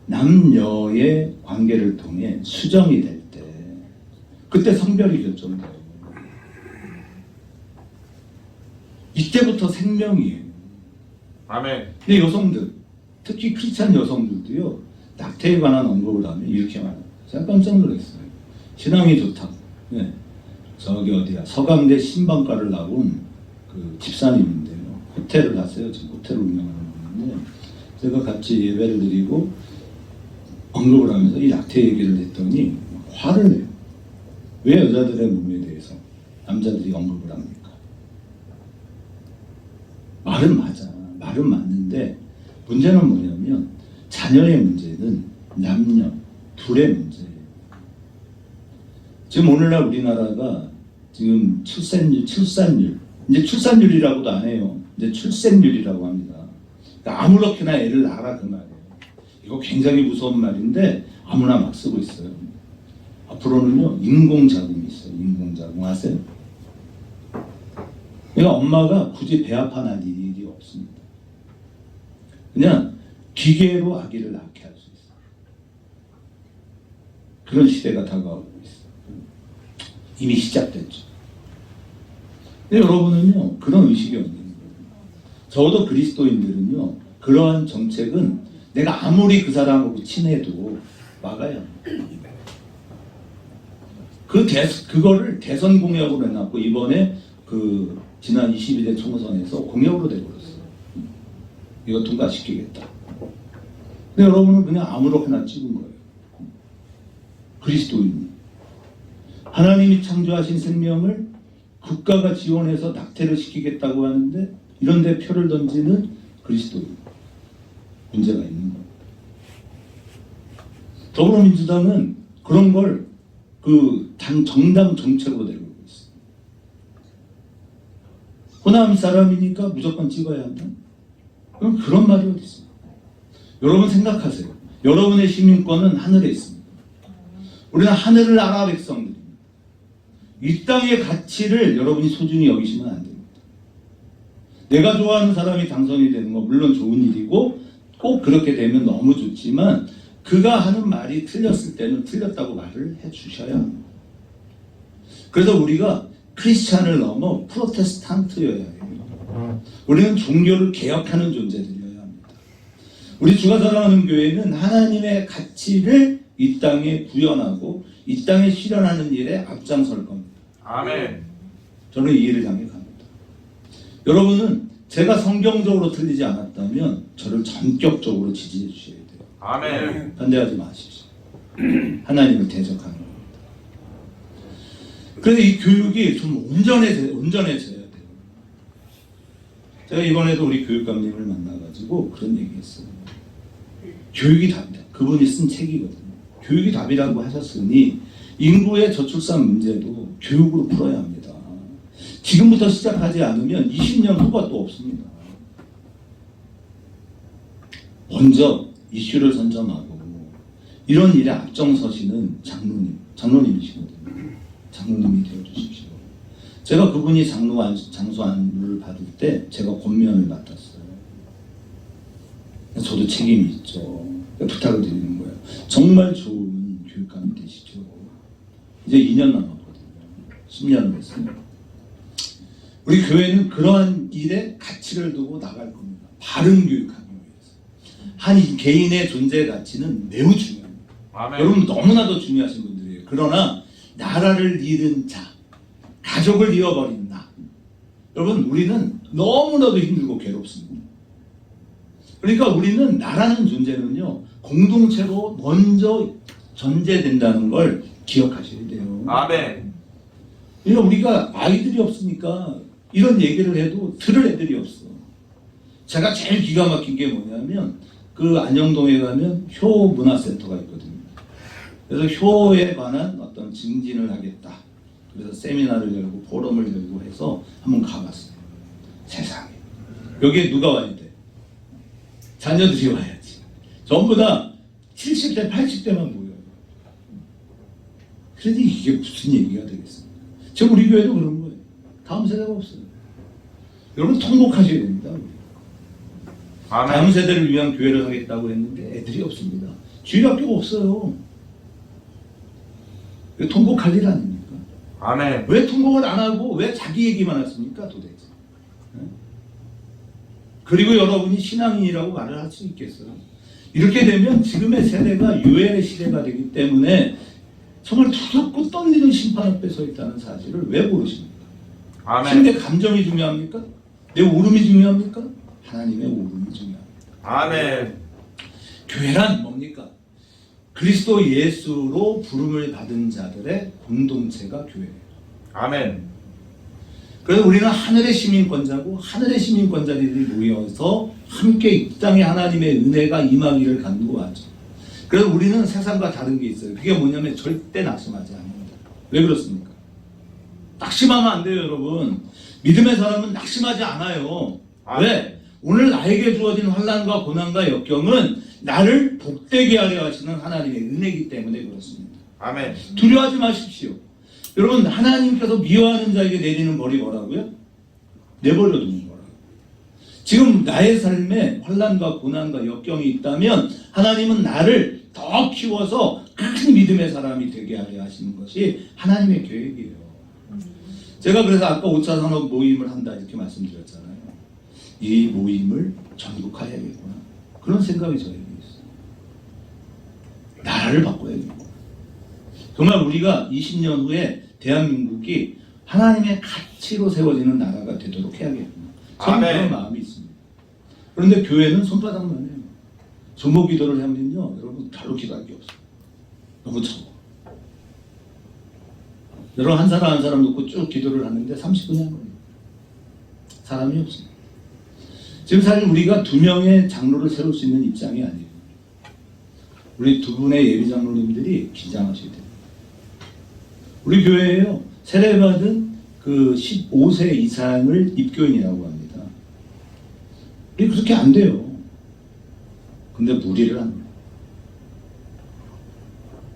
남녀의 관계를 통해 수정이 될 때 그때 성별이 결정돼요. 이때부터 생명이에요. 아멘. 근데 여성들, 특히 크리스찬 여성들도요, 낙태에 관한 언급을 하면 이렇게 말해요. 제가 깜짝 놀랐어요. 신앙이 좋다고. 네. 저기 어디야, 서강대 신방과를 나온 그 집사님인데요. 호텔을 하세요. 지금 호텔을 운영하는 분인데, 제가 같이 예배를 드리고 언급을 하면서 이 낙태 얘기를 했더니 화를 내요. 왜 여자들의 몸에 대해서 남자들이 언급을 합니까? 말은 맞아. 말은 맞는데 문제는 뭐냐면 자녀의 문제는 남녀 둘의 문제예요. 지금 오늘날 우리나라가 지금 출산율 이제 출산율이라고도 안 해요. 이제 출생률이라고 합니다. 그러니까 아무렇게나 애를 낳아라 그 말이에요. 이거 굉장히 무서운 말인데 아무나 막 쓰고 있어요. 앞으로는요 인공자궁이 있어요. 인공자궁 아세요? 그러니까 엄마가 굳이 배 아파 날 일이 없습니다. 그냥 기계로 아기를 낳게 할 수 있어요. 그런 시대가 다가오고 있어요. 이미 시작됐죠. 근데 여러분은요 그런 의식이 없는 거예요. 적어도 그리스도인들은요 그러한 정책은 내가 아무리 그 사람하고 친해도 막아야 합니다. 그거를 대선 공약으로 해놨고 이번에 그 지난 22대 총선에서 공약으로 돼버렸어요. 이거 통과시키겠다. 근데 여러분은 그냥 아무렇게나 찍은 거예요. 그리스도인이 하나님이 창조하신 생명을 국가가 지원해서 낙태를 시키겠다고 하는데 이런 데 표를 던지는 그리스도인 문제가 있는 겁니다. 더불어민주당은 그런 걸 그 정당 정책으로 내려오고 있어요. 호남 사람이니까 무조건 찍어야 한다? 그럼 그런 말이 어디 있어요? 여러분 생각하세요. 여러분의 시민권은 하늘에 있습니다. 우리는 하늘을 나라 백성들입니다. 이 땅의 가치를 여러분이 소중히 여기시면 안 됩니다. 내가 좋아하는 사람이 당선이 되는 건 물론 좋은 일이고 꼭 그렇게 되면 너무 좋지만 그가 하는 말이 틀렸을 때는 틀렸다고 말을 해주셔야 합니다. 그래서 우리가 크리스찬을 넘어 프로테스탄트여야 해요. 우리는 종교를 개혁하는 존재들이어야 합니다. 우리 주가 사랑하는 교회는 하나님의 가치를 이 땅에 구현하고 이 땅에 실현하는 일에 앞장설 겁니다. 아멘. 저는 이 일을 향해 갑니다. 여러분은 제가 성경적으로 틀리지 않았다면 저를 전격적으로 지지해 주셔야 돼요. 아멘. 반대하지 마십시오. 하나님을 대적하는 겁니다. 그래서 이 교육이 좀 온전해져야 돼요. 제가 이번에도 우리 교육감님을 만나가지고 그런 얘기했어요. 교육이 답이다. 그분이 쓴 책이거든요. 교육이 답이라고 하셨으니 인구의 저출산 문제도 교육으로 풀어야 합니다. 지금부터 시작하지 않으면 20년 후가 또 없습니다. 먼저 이슈를 선점하고 이런 일에 앞장서시는 장로님이시거든요. 장로님이 되어주십시오. 제가 그분이 장소안을 받을 때 제가 권면을 맡았어요. 저도 책임이 있죠. 부탁을 드리는 거예요. 정말 좋은 교육감이 되시죠. 이제 2년 남았거든요. 10년을 했습니다. 우리 교회는 그러한 일에 가치를 두고 나갈 겁니다. 바른 교육하기 위해서. 한 개인의 존재 가치는 매우 중요합니다. 아멘. 여러분 너무나도 중요하신 분들이에요. 그러나 나라를 잃은 자, 가족을 잃어버린 나. 여러분 우리는 너무나도 힘들고 괴롭습니다. 그러니까 우리는 나라는 존재는요 공동체로 먼저 전제된다는 걸 기억하셔야 돼요. 아멘. 그러니까 우리가 아이들이 없으니까 이런 얘기를 해도 들을 애들이 없어. 제가 제일 기가 막힌 게 뭐냐면 그 안영동에 가면 효 문화센터가 있거든요. 그래서 효에 관한 어떤 증진을 하겠다. 그래서 세미나를 열고 포럼을 열고 해서 한번 가봤어요. 세상에. 여기에 누가 와야 돼? 자녀들이 와야지. 전부 다 70대, 80대만 모여요. 그런데 이게 무슨 얘기가 되겠습니까? 지금 우리 교회도 그런 거예요. 다음 세대가 없어요. 여러분 통곡하셔야 됩니다. 아멘. 다음 세대를 위한 교회를 하겠다고 했는데 애들이 없습니다. 주일학교가 없어요. 통곡할 일 아닙니까? 아멘. 왜 통곡을 안 하고 왜 자기 얘기만 했습니까 도대체? 네? 그리고 여러분이 신앙인이라고 말을 할 수 있겠어요? 이렇게 되면 지금의 세대가 유해의 시대가 되기 때문에 정말 두렵고 떨리는 심판 앞에 서 있다는 사실을 왜 모르십니까? 아멘. 내 감정이 중요합니까? 내 울음이 중요합니까? 하나님의 울음이 중요합니다. 아멘. 교회란 뭡니까? 그리스도 예수로 부름을 받은 자들의 공동체가 교회예요. 아멘. 그래서 우리는 하늘의 시민권자고 하늘의 시민권자들이 모여서 함께 이 땅에 하나님의 은혜가 임하기를 간구하죠. 그래서 우리는 세상과 다른 게 있어요. 그게 뭐냐면 절대 낙심하지 않는다. 왜 그렇습니까? 낙심하면 안 돼요, 여러분. 믿음의 사람은 낙심하지 않아요. 왜? 오늘 나에게 주어진 환난과 고난과 역경은 나를 복되게 하려 하시는 하나님의 은혜이기 때문에 그렇습니다. 아멘. 두려워하지 마십시오. 여러분, 하나님께서 미워하는 자에게 내리는 벌이 뭐라고요? 내버려 두는 거라고. 지금 나의 삶에 환난과 고난과 역경이 있다면 하나님은 나를 더 키워서 큰 믿음의 사람이 되게 하려 하시는 것이 하나님의 계획이에요. 제가 그래서 아까 5차 산업 모임을 한다 이렇게 말씀드렸잖아요. 이 모임을 전국화해야겠구나. 그런 생각이 저에게 있어요. 나라를 바꿔야겠구나. 정말 우리가 20년 후에 대한민국이 하나님의 가치로 세워지는 나라가 되도록 해야겠구나. 저는 그런 마음이 있습니다. 그런데 교회는 손바닥만 해요. 조모 기도를 하면요, 여러분 별로 기도할 게 없어요. 너무 적어. 여러분 한 사람 한 사람 놓고 쭉 기도를 하는데 30분이 한 거예요. 사람이 없습니다. 지금 사실 우리가 2명의 장로를 세울 수 있는 입장이 아니에요. 우리 2분의 예비 장로님들이 긴장하셔야 돼요. 우리 교회에요, 세례받은 그 15세 이상을 입교인이라고 합니다. 우리 그렇게 안 돼요. 근데 무리를 합니다.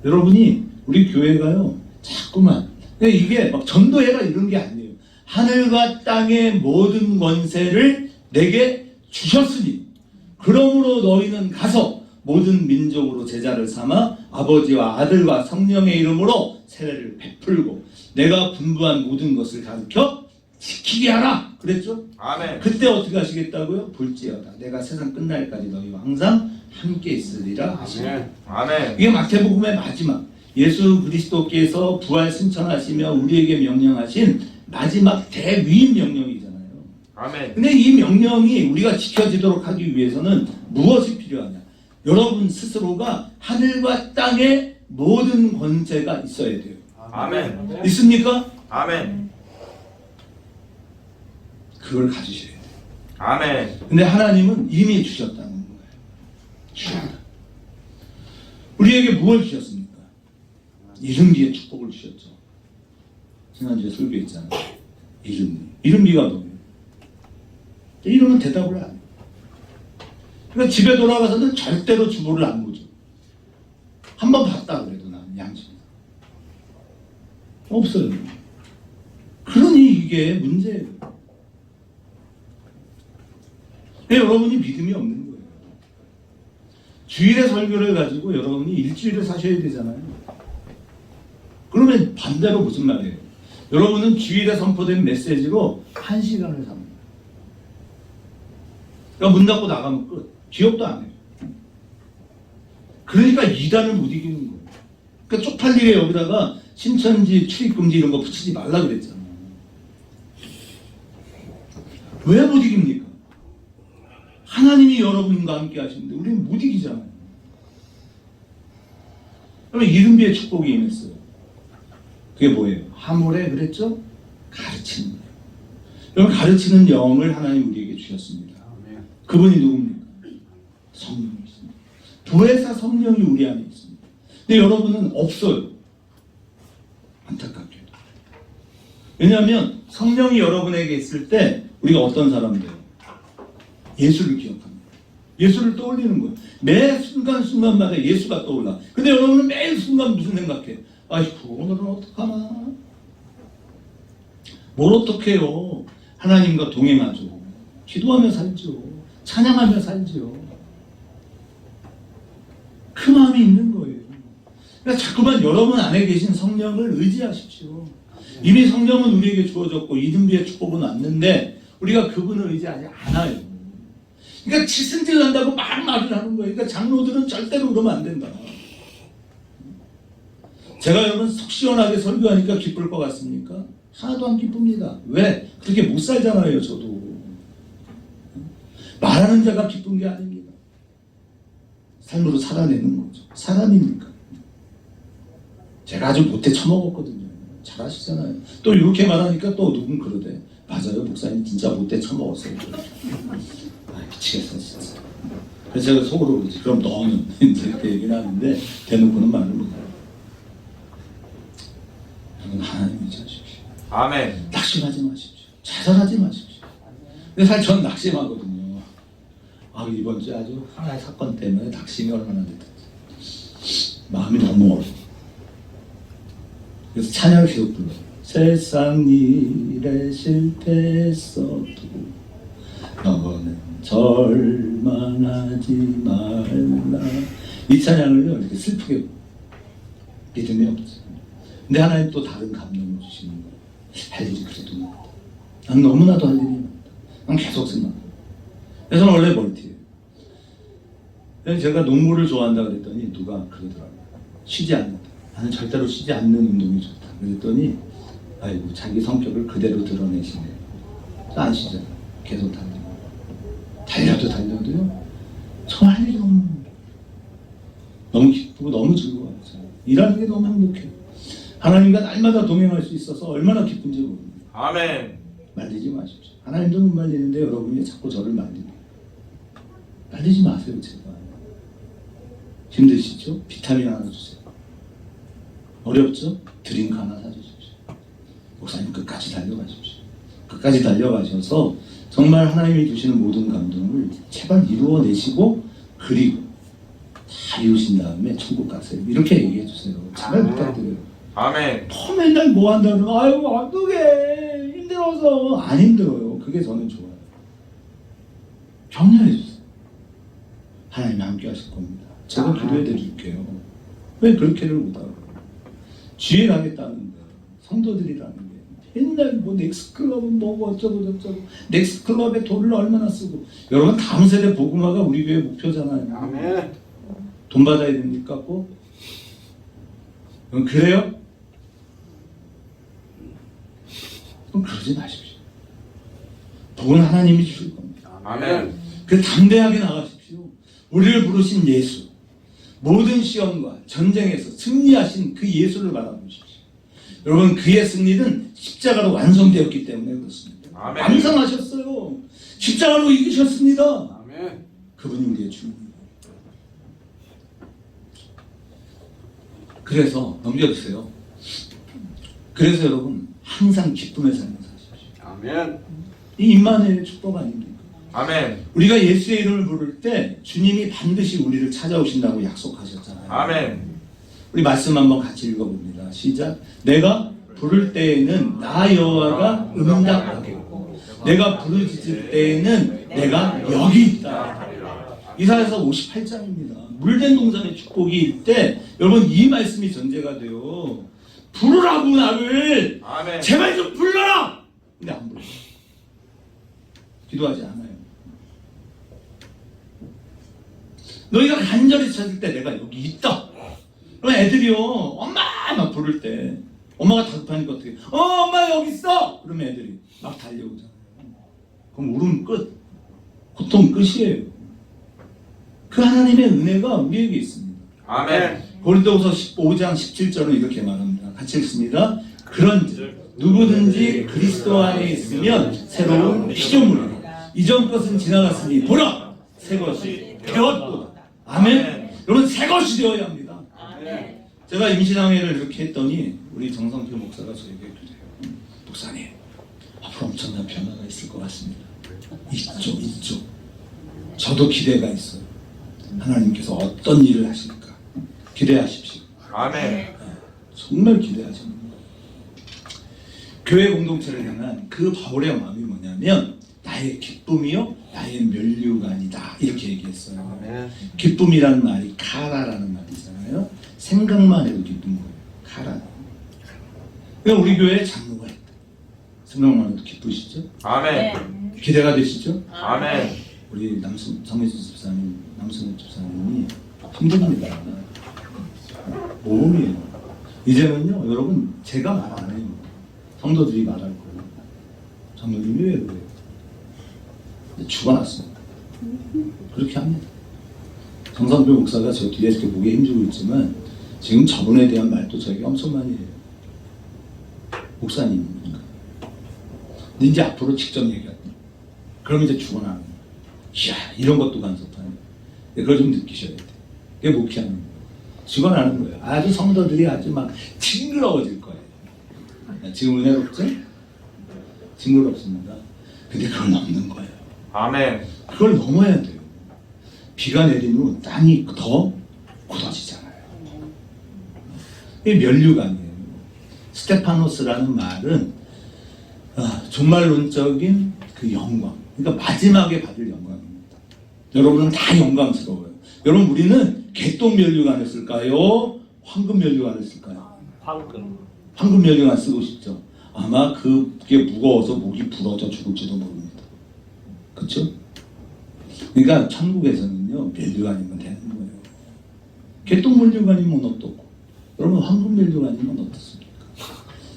여러분이 우리 교회가요, 자꾸만 이게 막 전도회가 이런 게 아니에요. 하늘과 땅의 모든 권세를 내게 주셨으니 그러므로 너희는 가서 모든 민족으로 제자를 삼아 아버지와 아들과 성령의 이름으로 세례를 베풀고 내가 분부한 모든 것을 가르쳐 지키게 하라 그랬죠? 아멘. 그때 어떻게 하시겠다고요? 볼지어다 내가 세상 끝날까지 너희와 항상 함께 있으리라 하시네. 아멘. 이게 마태복음의 마지막 예수 그리스도께서 부활 승천하시며 우리에게 명령하신 마지막 대위임 명령이잖아요. 아멘. 근데 이 명령이 우리가 지켜지도록 하기 위해서는 무엇이 필요하냐? 여러분 스스로가 하늘과 땅의 모든 권세가 있어야 돼요. 아멘. 있습니까? 아멘. 그걸 가지셔야 돼요. 아멘. 근데 하나님은 이미 주셨다는 거예요. 주셨다. 우리에게 무엇을 주셨습니까? 이른비의 축복을 주셨죠. 지난주에 설교했잖아요. 이른비. 이른비가 뭐예요? 이러면 대답을 안 해요. 그러니까 집에 돌아가서는 절대로 주보를 안 보죠. 한번 봤다 그래도 나는 양심 없어요. 그러니 이게 문제예요. 여러분이 믿음이 없는 거예요. 주일에 설교를 가지고 여러분이 일주일을 사셔야 되잖아요. 그러면 반대로 무슨 말이에요? 여러분은 주일에 선포된 메시지로 1시간을 삽니다. 그러니까 문 닫고 나가면 끝. 기억도 안 해요. 그러니까 이단을 못 이기는 거예요. 그러니까 쪽팔리게 여기다가 신천지 출입금지 이런 거 붙이지 말라 그랬잖아요. 왜 못 이깁니까? 하나님이 여러분과 함께 하시는데 우리는 못 이기잖아요. 그러면 이른비의 축복이 임했어요. 그게 뭐예요? 하모레 그랬죠? 가르치는 거예요. 여러분 가르치는 영을 하나님 우리에게 주셨습니다. 그분이 누굽니까? 성령이 있습니다. 보혜사 성령이 우리 안에 있습니다. 근데 여러분은 없어요. 안타깝게도. 왜냐하면 성령이 여러분에게 있을 때 우리가 어떤 사람들이에요? 예수를 기억합니다. 예수를 떠올리는 거예요. 매 순간순간마다 예수가 떠올라. 근데 여러분은 매일 순간 무슨 생각해? 아이고 오늘은 어떡하나? 뭘 어떡해요? 하나님과 동행하죠. 기도하며 살죠. 찬양하며 살죠. 그 마음이 있는 거예요. 그러니까 자꾸만 여러분 안에 계신 성령을 의지하십시오. 이미 성령은 우리에게 주어졌고 이든비의 축복은 왔는데 우리가 그분을 의지하지 않아요. 그러니까 치승질난다고 막 말을 하는 거예요. 그러니까 장로들은 절대로 그러면 안 된다. 제가 여러분 속 시원하게 설교하니까 기쁠 것 같습니까? 하나도 안 기쁩니다. 왜? 그렇게 못 살잖아요, 저도. 말하는 자가 기쁜 게 아닙니다. 삶으로 살아내는 거죠. 사람이니까. 제가 아주 못해 처먹었거든요. 잘 아시잖아요. 또 이렇게 말하니까 또 누군 그러대. 맞아요, 목사님 진짜 못해 처먹었어요. 아, 미치겠어, 진짜. 그래서 제가 속으로 그러지. 그럼 너는 이제 이렇게 얘기를 하는데 대놓고는 말을 못해요. 여러분 하나님 의지하십시오. 아멘. 낙심하지 마십시오. 좌절하지 마십시오. 근데 사실 전 낙심하거든요. 아, 이번 주에 아주 하나의 사건 때문에 낙심이 얼마나 됐든지 마음이 너무 어려워. 그래서 찬양을 계속 불러요. 세상 일에 실패했어도 너는 절망하지 말라. 이 찬양을요 이렇게 슬프게 믿음이 없지. 근데 하나님 또 다른 감동을 주시는 거예요. 할 일이 그래도 많다. 난 너무나도 할 일이 많다. 난 계속 생각해. 그래서 저는 원래 멀티예요. 제가 농구를 좋아한다 그랬더니 누가 그러더라고요. 쉬지 않는다. 나는 절대로 쉬지 않는 운동이 좋다. 그랬더니 아이고 자기 성격을 그대로 드러내시네요. 안 쉬잖아요. 계속 달려도요. 저 할 일이 너무 기쁘고 너무 즐거워요. 일하는 게 너무 행복해요. 하나님과 날마다 동행할 수 있어서 얼마나 기쁜지 모릅니다. 아멘. 말리지 마십시오. 하나님도 못 말리는데 여러분이 자꾸 저를 말리네요. 말리지 마세요, 제발. 힘드시죠? 비타민 하나 주세요. 어렵죠? 드링크 하나 사주십시오. 목사님 끝까지 달려가십시오. 끝까지 달려가셔서 정말 하나님이 주시는 모든 감동을 제발 이루어내시고 그리고 다 이루신 다음에 천국 가세요. 이렇게 얘기해 주세요. 제발 부탁드려요. 아멘. 더 맨날 뭐 한다는 아유 어떡해 힘들어서 안 힘들어요. 그게 저는 좋아요. 격려해 주세요. 하나님이 함께 하실 겁니다. 제가 기도해 드릴게요. 왜 그렇게를 못하고 지혜하겠다는데 성도들이라는 게 옛날 뭐 넥스클럽은 뭐고 어쩌고 저쩌고 넥스클럽에 돈을 얼마나 쓰고 여러분 다음 세대 복음화가 우리 교회 목표잖아요. 아멘. 돈 받아야 됩니까 꼭? 그래요? 그럼 그러지 마십시오. 복은 하나님이 주실 겁니다. 아멘. 그 담대하게 나가십시오. 우리를 부르신 예수, 모든 시험과 전쟁에서 승리하신 그 예수를 바라보십시오. 여러분 그의 승리는 십자가로 완성되었기 때문에 그렇습니다. 아멘. 완성하셨어요. 십자가로 이기셨습니다. 아멘. 그분이 우리의 주님입니다. 그래서 넘겨주세요. 그래서 여러분 항상 기쁨의 삶을 사십시오. 아멘. 이 임마누엘의 축복 아닙니까? 아멘. 우리가 예수의 이름을 부를 때 주님이 반드시 우리를 찾아오신다고 약속하셨잖아요. 아멘. 우리 말씀 한번 같이 읽어봅니다. 시작. 내가 부를 때에는 나 여호와가 응답하겠고 내가 부르짖을 때에는 내가 여기 있다. 이사야서 58장입니다. 물된 동산의 축복이 있때 여러분 이 말씀이 전제가 돼요. 부르라고 나를 아멘. 제발 좀 불러라. 근데 안 불러. 기도하지 않아요. 너희가 간절히 찾을 때 내가 여기 있다. 그럼 애들이요 엄마 막 부를 때 엄마가 다급하니까 어떻게 엄마 여기 있어. 그러면 애들이 막 달려오잖아요. 그럼 울음 끝. 고통 끝이에요. 그 하나님의 은혜가 우리에게 있습니다. 아멘. 고린도후서 15장 17절은 이렇게 말합니다. 같이 읽습니다. 그런즉 누구든지 그리스도 안에 있으면 새로운 피조물이라. 이전 것은 지나갔으니 보라 새 것이 되었도다. 아멘. 여러분 새 것이 되어야 합니다. 제가 임신항해를 이렇게 했더니 우리 정성필 목사가 저에게 그래요. 목사님 앞으로 엄청난 변화가 있을 것 같습니다. 있죠. 저도 기대가 있어요. 하나님께서 어떤 일을 하실까 기대하십시오. 아멘. 정말 기대하시는 거예요. 교회 공동체를 향한 그 바울의 마음이 뭐냐면 나의 기쁨이요 나의 면류관이다 이렇게 얘기했어요. 기쁨이라는 말이 카라라는 말이잖아요. 생각만 해도 기쁜 거예요. 카라. 그러니까 우리 교회에 장로가 있다. 생각만 해도 기쁘시죠? 아멘. 기대가 되시죠? 아멘. 우리 성혜수 집사님, 남성희 집사님이 힘듭니다. 모험이에요. 이제는요, 여러분 제가 말 안 해요. 성도들이 말할 거예요. 장로님이 왜 그래요? 죽어놨습니다. 그렇게 합니다. 정상표 목사가 저 뒤에 이렇게 목에 힘주고 있지만 지금 저분에 대한 말도 저에게 엄청 많이 해요. 목사님이니까. 근데 이제 앞으로 직접 얘기할 때 그럼 이제 죽어나는 거예요. 이야 이런 것도 간섭하네. 그걸 좀 느끼셔야 돼. 그게 목회하는 거예요. 죽어나는 거예요. 아주 성도들이 아주 막 징그러워질 거예요. 지금 은혜롭죠? 징그럽습니다. 근데 그걸 넘는 거예요. 아멘. 그걸 넘어야 돼요. 비가 내리면 땅이 더 굳어지잖아요. 이게 면류관이에요. 스테파노스라는 말은 종말론적인 그 영광. 그러니까 마지막에 받을 영광입니다. 여러분은 다 영광스러워요. 여러분 우리는 개똥 면류관을 쓸까요? 황금 면류관을 쓸까요? 황금 면류관 쓰고 싶죠. 아마 그게 무거워서 목이 부러져 죽을지도 모릅니다. 그렇죠? 그러니까 천국에서는요 면류관이면 되는 거예요. 개똥 면류관이면 어떻고 여러분 황금 면류관이면 어떻습니까?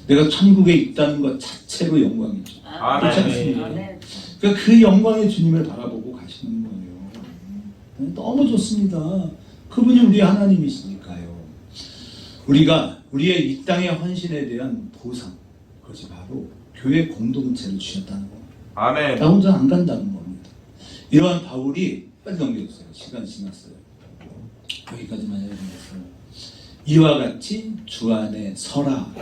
내가 천국에 있다는 것 자체로 영광이죠. 그렇지 않습니까? 그러니까 그 영광의 주님을 바라보고 가시는 거예요. 너무 좋습니다. 그분이 우리 하나님이시니까요. 우리가 우리의 이 땅의 헌신에 대한 보상, 그것이 바로 교회 공동체를 주셨다는 겁니다. 아멘. 나 혼자 안 간다는 겁니다. 이러한 바울이 빨리 넘겨주세요. 시간 지났어요. 여기까지만 해야겠어요. 이와 같이 주 안에 서라.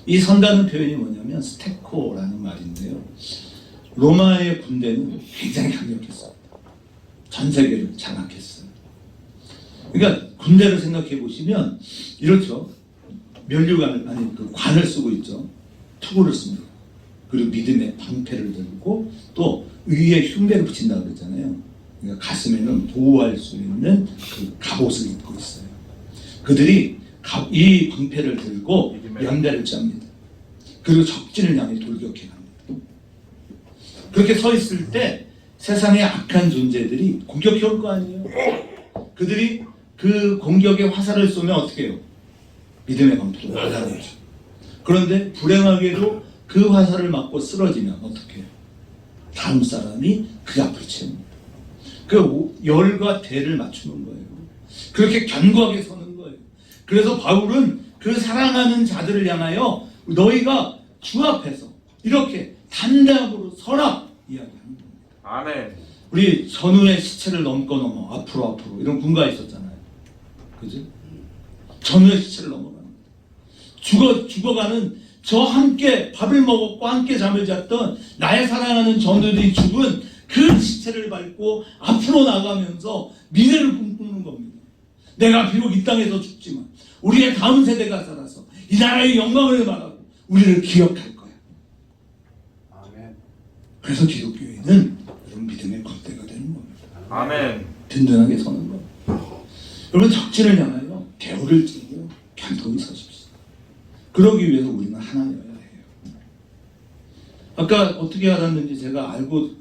이 선다는 표현이 뭐냐면 스테코라는 말인데요. 로마의 군대는 굉장히 강력했어요. 전 세계를 장악했어요. 그러니까 군대를 생각해 보시면 이렇죠. 면류관을 아니 그 관을 쓰고 있죠. 투구를 씁니다. 그리고 믿음의 방패를 들고 또 위에 흉배를 붙인다고 그랬잖아요. 그러니까 가슴에는 보호할 수 있는 그 갑옷을 입고 있어요. 그들이 이 방패를 들고 연대를 짭니다. 그리고 적진을 향해 돌격해 갑니다. 그렇게 서 있을 때 세상의 악한 존재들이 공격해 올 거 아니에요. 그들이 그 공격의 화살을 쏘면 어떻게 해요? 믿음의 방패로 막아내죠. 그런데 불행하게도 그 화살을 맞고 쓰러지면 어떻게 해요? 다음 사람이 그 앞을 채웁니다. 그 열과 대를 맞추는 거예요. 그렇게 견고하게 서는 거예요. 그래서 바울은 그 사랑하는 자들을 향하여 너희가 주 앞에서 이렇게 담대함으로 서라 이야기하는 겁니다. 아멘. 우리 전후의 시체를 넘고 넘어 앞으로 이런 군가 있었잖아요. 그죠? 전후의 시체를 넘어가는 거예요. 죽어가는 저 함께 밥을 먹었고 함께 잠을 잤던 나의 사랑하는 전우들이 죽은 그 시체를 밟고 앞으로 나가면서 미래를 꿈꾸는 겁니다. 내가 비록 이 땅에서 죽지만 우리의 다음 세대가 살아서 이 나라의 영광을 말하고 우리를 기억할 거야. 아멘. 그래서 기독교회는 여러분 믿음의 겉대가 되는 겁니다. 아멘. 든든하게 서는 겁니다. 여러분 적진을 향하여 대우를 지고 견고히 서십시오. 그러기 위해서 우리는 하나여야 해요. 아까 어떻게 알았는지 제가 알고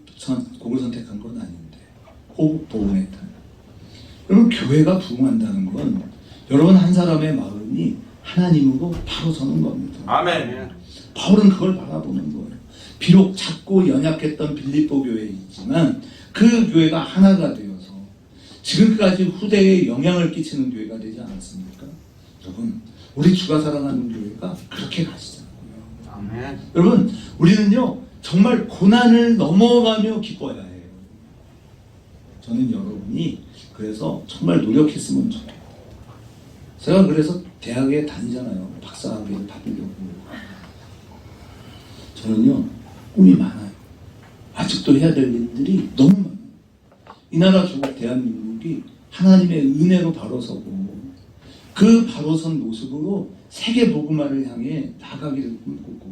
곡을 선택한 건 아닌데 호흡 보험에 따라 여러분 교회가 부흥한다는 건 여러분 한 사람의 마음이 하나님으로 바로 서는 겁니다. 아멘. 바울은 그걸 바라보는 거예요. 비록 작고 연약했던 빌립보 교회이지만 그 교회가 하나가 되어서 지금까지 후대에 영향을 끼치는 교회가 되지 않았습니까? 여러분 우리 주가 사랑하는 교회가 그렇게 가시잖아요. 아멘. 여러분, 우리는요 정말 고난을 넘어가며 기뻐야 해요. 저는 여러분이 그래서 정말 노력했으면 좋겠어요. 제가 그래서 대학에 다니잖아요. 박사학위를 받으려고. 저는요 꿈이 많아요. 아직도 해야 될 일들이 너무 많아요. 이 나라 조국 대한민국이 하나님의 은혜로 바로 서고 그 바로 선 모습으로 세계 복음화를 향해 나가기를 꿈꾸고,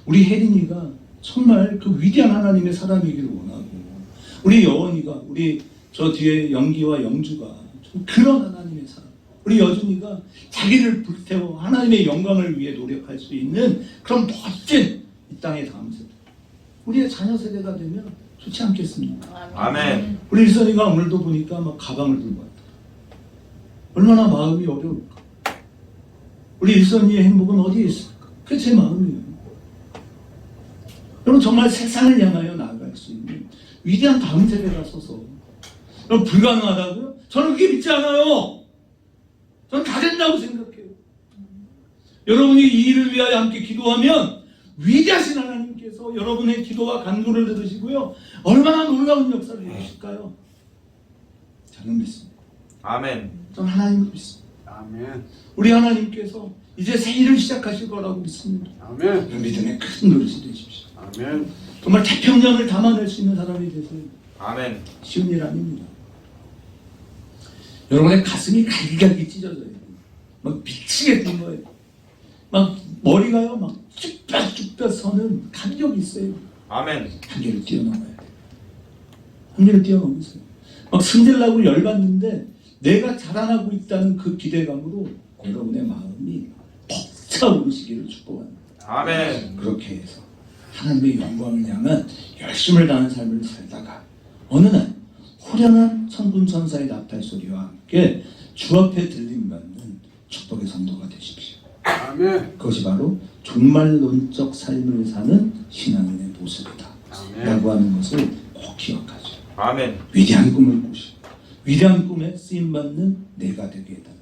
우리 혜린이가 정말 그 위대한 하나님의 사람이기를 원하고, 우리 여원이가, 우리 저 뒤에 영기와 영주가 좀 그런 하나님의 사람, 우리 여준이가 자기를 불태워 하나님의 영광을 위해 노력할 수 있는 그런 멋진 이 땅의 다음 세대, 우리의 자녀 세대가 되면 좋지 않겠습니까? 아멘. 우리 일선이가 오늘도 보니까 막 가방을 들고 왔다. 얼마나 마음이 어려울까? 우리 일선이의 행복은 어디에 있을까? 그게 제 마음이에요. 여러분, 정말 세상을 향하여 나아갈 수 있는 위대한 다음 세대가 서서, 여러분, 불가능하다고요? 저는 그게 믿지 않아요. 저는 다 된다고 생각해요. 여러분이 이 일을 위하여 함께 기도하면 위대하신 하나님께서 여러분의 기도와 간구를 들으시고요, 얼마나 놀라운 역사를 이루실까요? 저는 믿습니다. 아멘. 저는 하나님을 믿습니다. 아멘. 우리 하나님께서 이제 새 일을 시작하실 거라고 믿습니다. 아멘. 그 믿음의 큰 그릇이 되십시오. 아멘. 정말 태평양을 담아낼 수 있는 사람이 되세요. 아멘. 쉬운 일 아닙니다. 여러분의 가슴이 갈기갈기 찢어져요. 막 미치게 된 거예요. 막 머리가요, 막 쭈뼛쭈뼛 서는 간격이 있어요. 아멘. 한계를 뛰어넘어야 돼요. 한계를 뛰어넘으세요. 막 승질나고 열받는데 내가 자라나고 있다는 그 기대감으로 여러분의 마음이 벅차오르시기를 축복합니다. 아멘. 그렇게 해서 하나님의 영광을 향한 열심을 다하는 삶을 살다가 어느 날 호련한 천군 천사의 나팔 소리와 함께 주 앞에 들림받는 축복의 성도가 되십시오. 아멘. 그것이 바로 종말론적 삶을 사는 신앙인의 모습이다 라고 하는 것을 꼭 기억하죠. 아멘. 위대한 꿈을 꾸시고 위대한 꿈에 쓰임받는 내가 되게 해달라.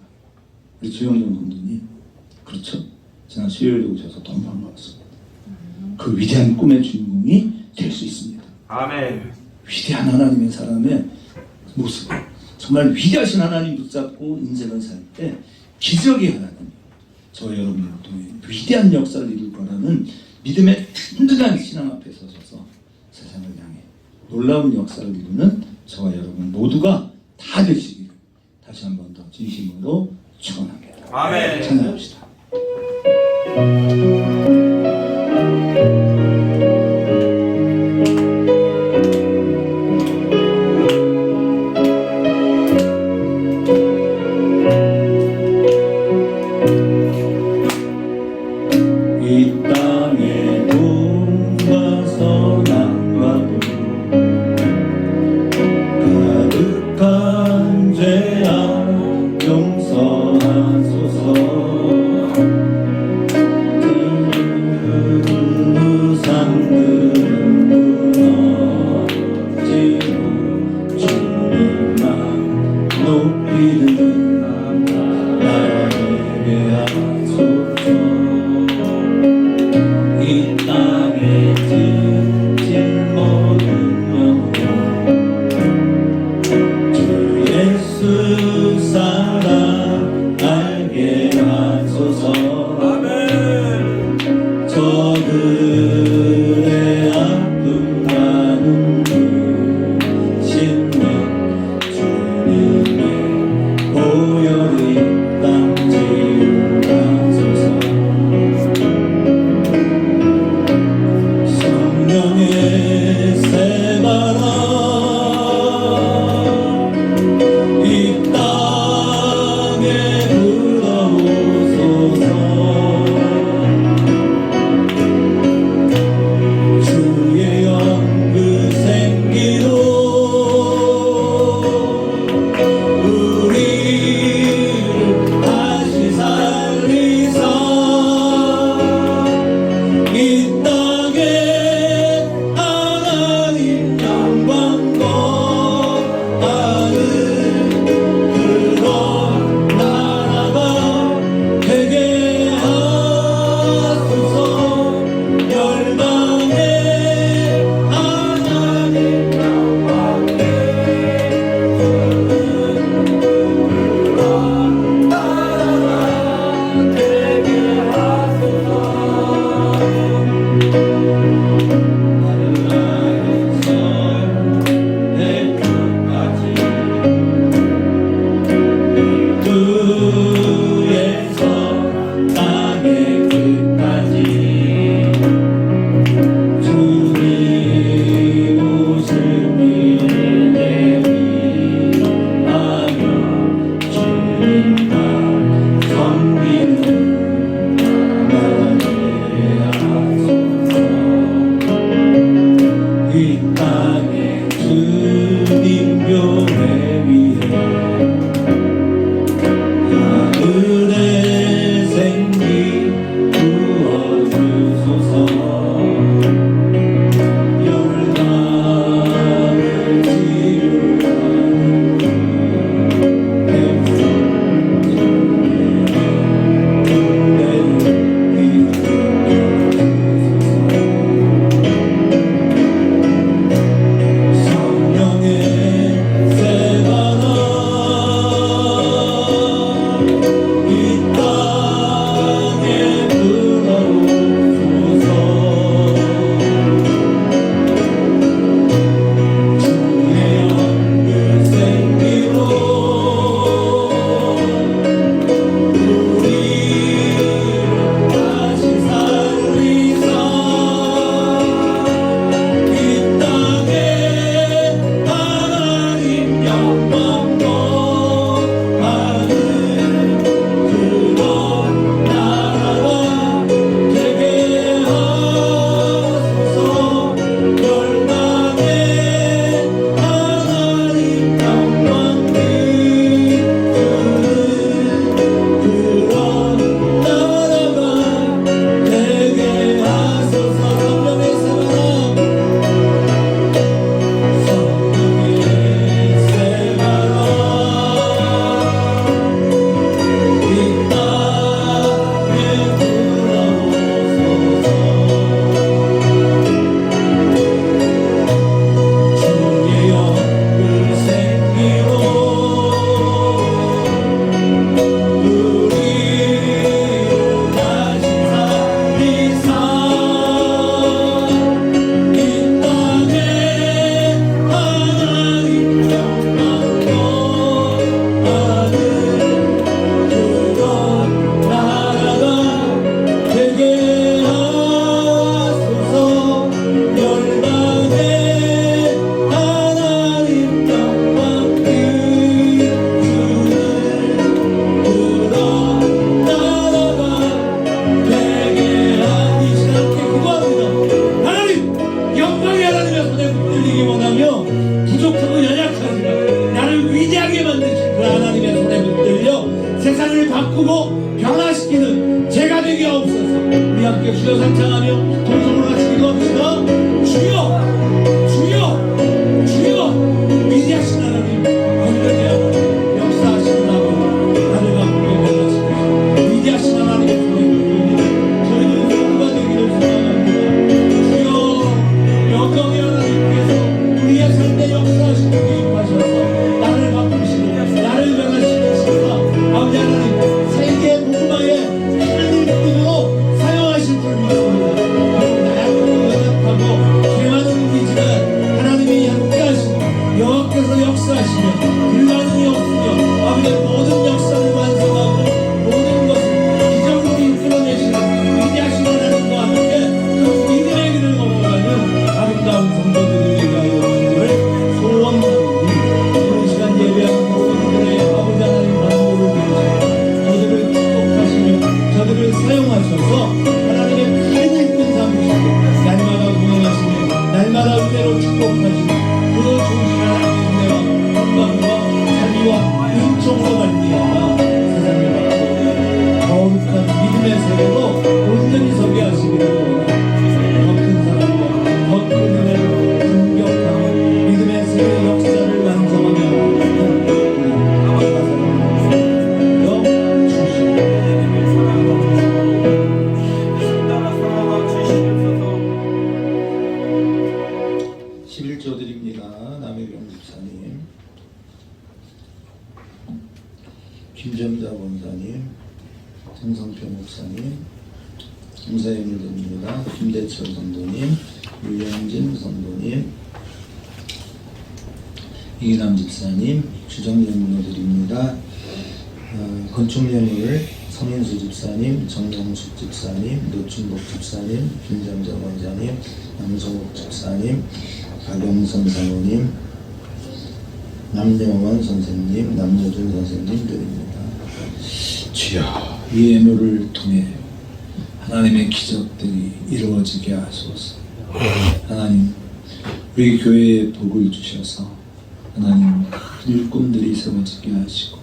우리 주영정 감독님, 그렇죠? 지난 수요일에 오셔서 너무 반가웠습니다. 그 위대한 꿈의 주인공이 될 수 있습니다. 아멘. 위대한 하나님의 사람의 모습, 정말 위대하신 하나님 붙잡고 인생을 살 때 기적의 하나님, 저 여러분을 통해 위대한 역사를 이룰 거라는 믿음의 든든한 신앙 앞에 서셔서 세상을 향해 놀라운 역사를 이루는 저와 여러분 모두가 다 되시기를 다시 한 번 더 진심으로 축원합니다. 아멘. 찬양합시다. 이 땅의 돈과 선함과도 가득한 죄악 용서하소서. 함께 주여 찬양하며 동성으로 같이 기도합시다. 주여 주여 주여 위대하신 하나님 건강의 하나님 역사하시는 아버지 나를 갖고 계시옵소서. 위대하신 하나님의 손에 저희는 성도가 되기를 소망합니다. 주여 영광의 하나님께서 우리의 삶에 역사하시고 개입하셔서 나를 바꾸시고 나를 변화시키시사 아버지 하나님 세계 복음화에 하나님 뜻으로 사용하실 줄 믿습니다. 나약하고 연약하고 죄만은 우리지만 하나님이 함께하시고 여호와께서 역사하시며 불가능이 없으며 아버지 모든 역사를 완성하고 모든 것을 기적으로 이끌어내시는 위대하신 하나님과 함께 그 믿음의 길을 걸어가는 아름다운 성도들이 되게 하여 주시기를 소원하오니 이번 시간 예배하는 모든들의 아버지 하나님 만물을 드리시고 저들을 축복하시며 저들을 사용하셔서 하나님의 큰 일꾼 삼으시고 날마다 운행하시며 날마다 은혜로 축복하시고 그 좋으신 하나님의 은혜와 건강과 자비와 은총으로 말미암아 세상을 바꾸고 거룩한 믿음의 세계로 온전히 서게 하시기를 원합니다. 더큰 사랑과 더큰 은혜로 감격하며 믿음의 세계 역사를 완성하며 우리 아버지 주시옵소서. 11조 드립니다. 남해경 집사님, 김정자 원사님, 정성표 목사님, 공사행을 드립니다. 김대철 성도님, 유영진 성도님, 이기남 집사님, 주정연으로 드립니다. 건축연을 성인수 집사님, 정영숙 집사님, 노춘복 집사님, 김정자 원사님, 남성욱 집사님, 박영선 사모님, 남영원 선생님, 남여준 선생님 드립니다. 주여, 이 예물을 통해 하나님의 기적들이 이루어지게 하소서. 하나님, 우리 교회에 복을 주셔서 하나님 일꾼들이 세워지게 하시고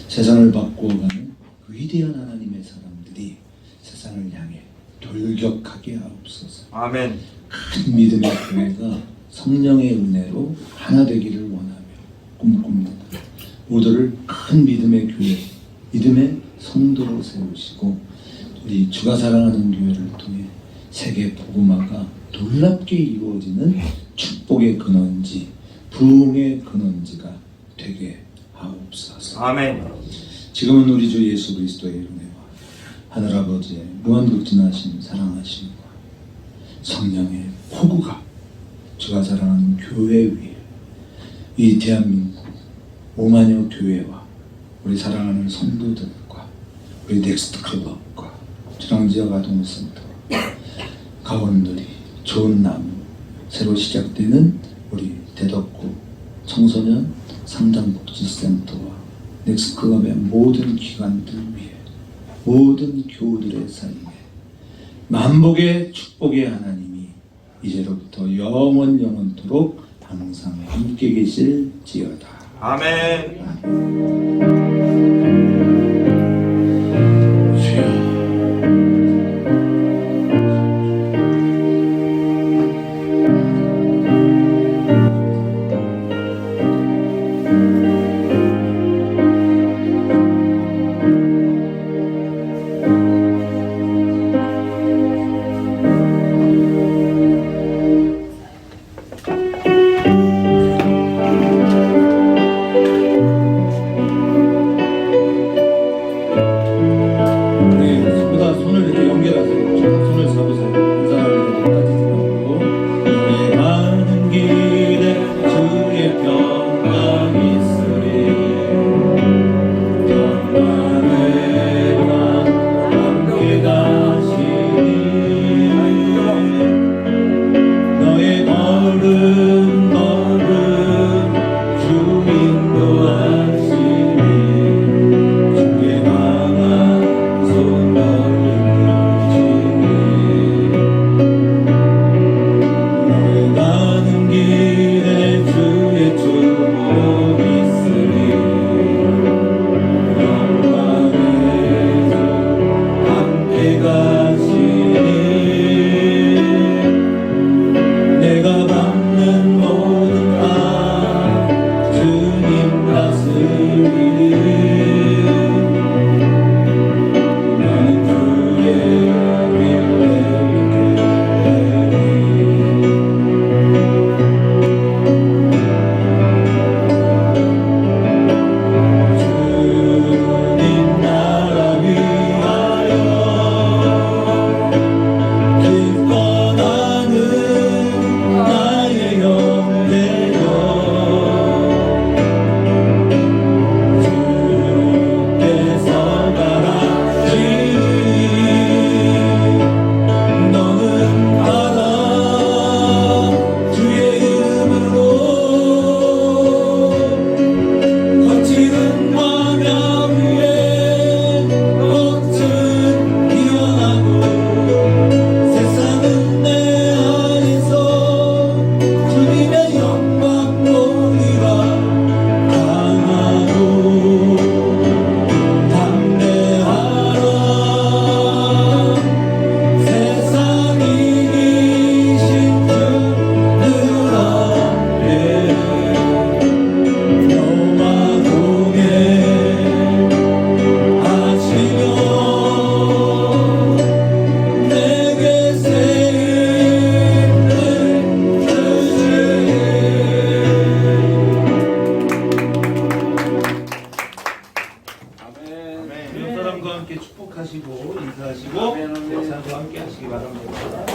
세상을 바꾸어가는 위대한 하나님의 사람들이 세상을 향해 돌격하게 하옵소서. 아멘. 큰 믿음의 교회가 성령의 은혜로 하나 되기를 원하며 꿈꿉니다. 모두를 큰 믿음의 교회, 믿음의 성도로 세우시고 우리 주가 사랑하는 교회를 통해 세계 복음화가 놀랍게 이루어지는 축복의 근원지, 부흥의 근원지가 되게 하옵소서. 아멘. 지금은 우리 주 예수 그리스도의 은혜와 하늘아버지의 무한극진하신 사랑하심과 성령의 포구가 주가 사랑하는 교회 위에 이 대한민국 5만여 교회와 우리 사랑하는 성도들과 우리 넥스트 클럽과 주랑지역 아동센터 가원들이 좋은 나무 새로 시작되는 우리 대덕구 청소년 상담복지센터와 넥스클럽의 모든 기관들 위해 모든 교우들의 삶에 만복의 축복의 하나님이 이제로부터 영원토록 항상 함께 계실지어다. 아멘. 주여, 하시고 인사하시고 목사님과 함께 하시기 바랍니다.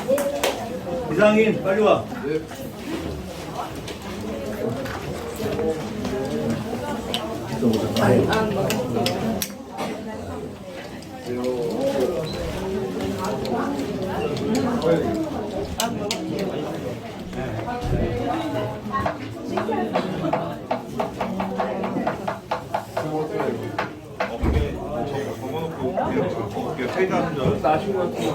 이상인 빨리 와. 어깨 회의하는 줄 따신 것 같아요.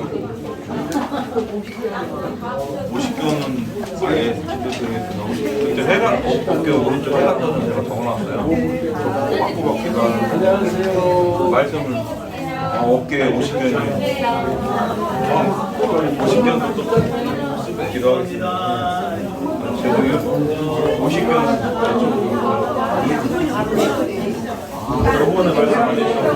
50견은 아예 집에서 너무 이제 회관 어깨 오른쪽 회관도는 제가 적어놨어요. 바꾸바퀴가 안녕하세요. 말씀을 어깨 50견이 50견도 기도하겠습니다. 죄송해요. 50견 저번에 말씀 안 해주셔서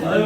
아유,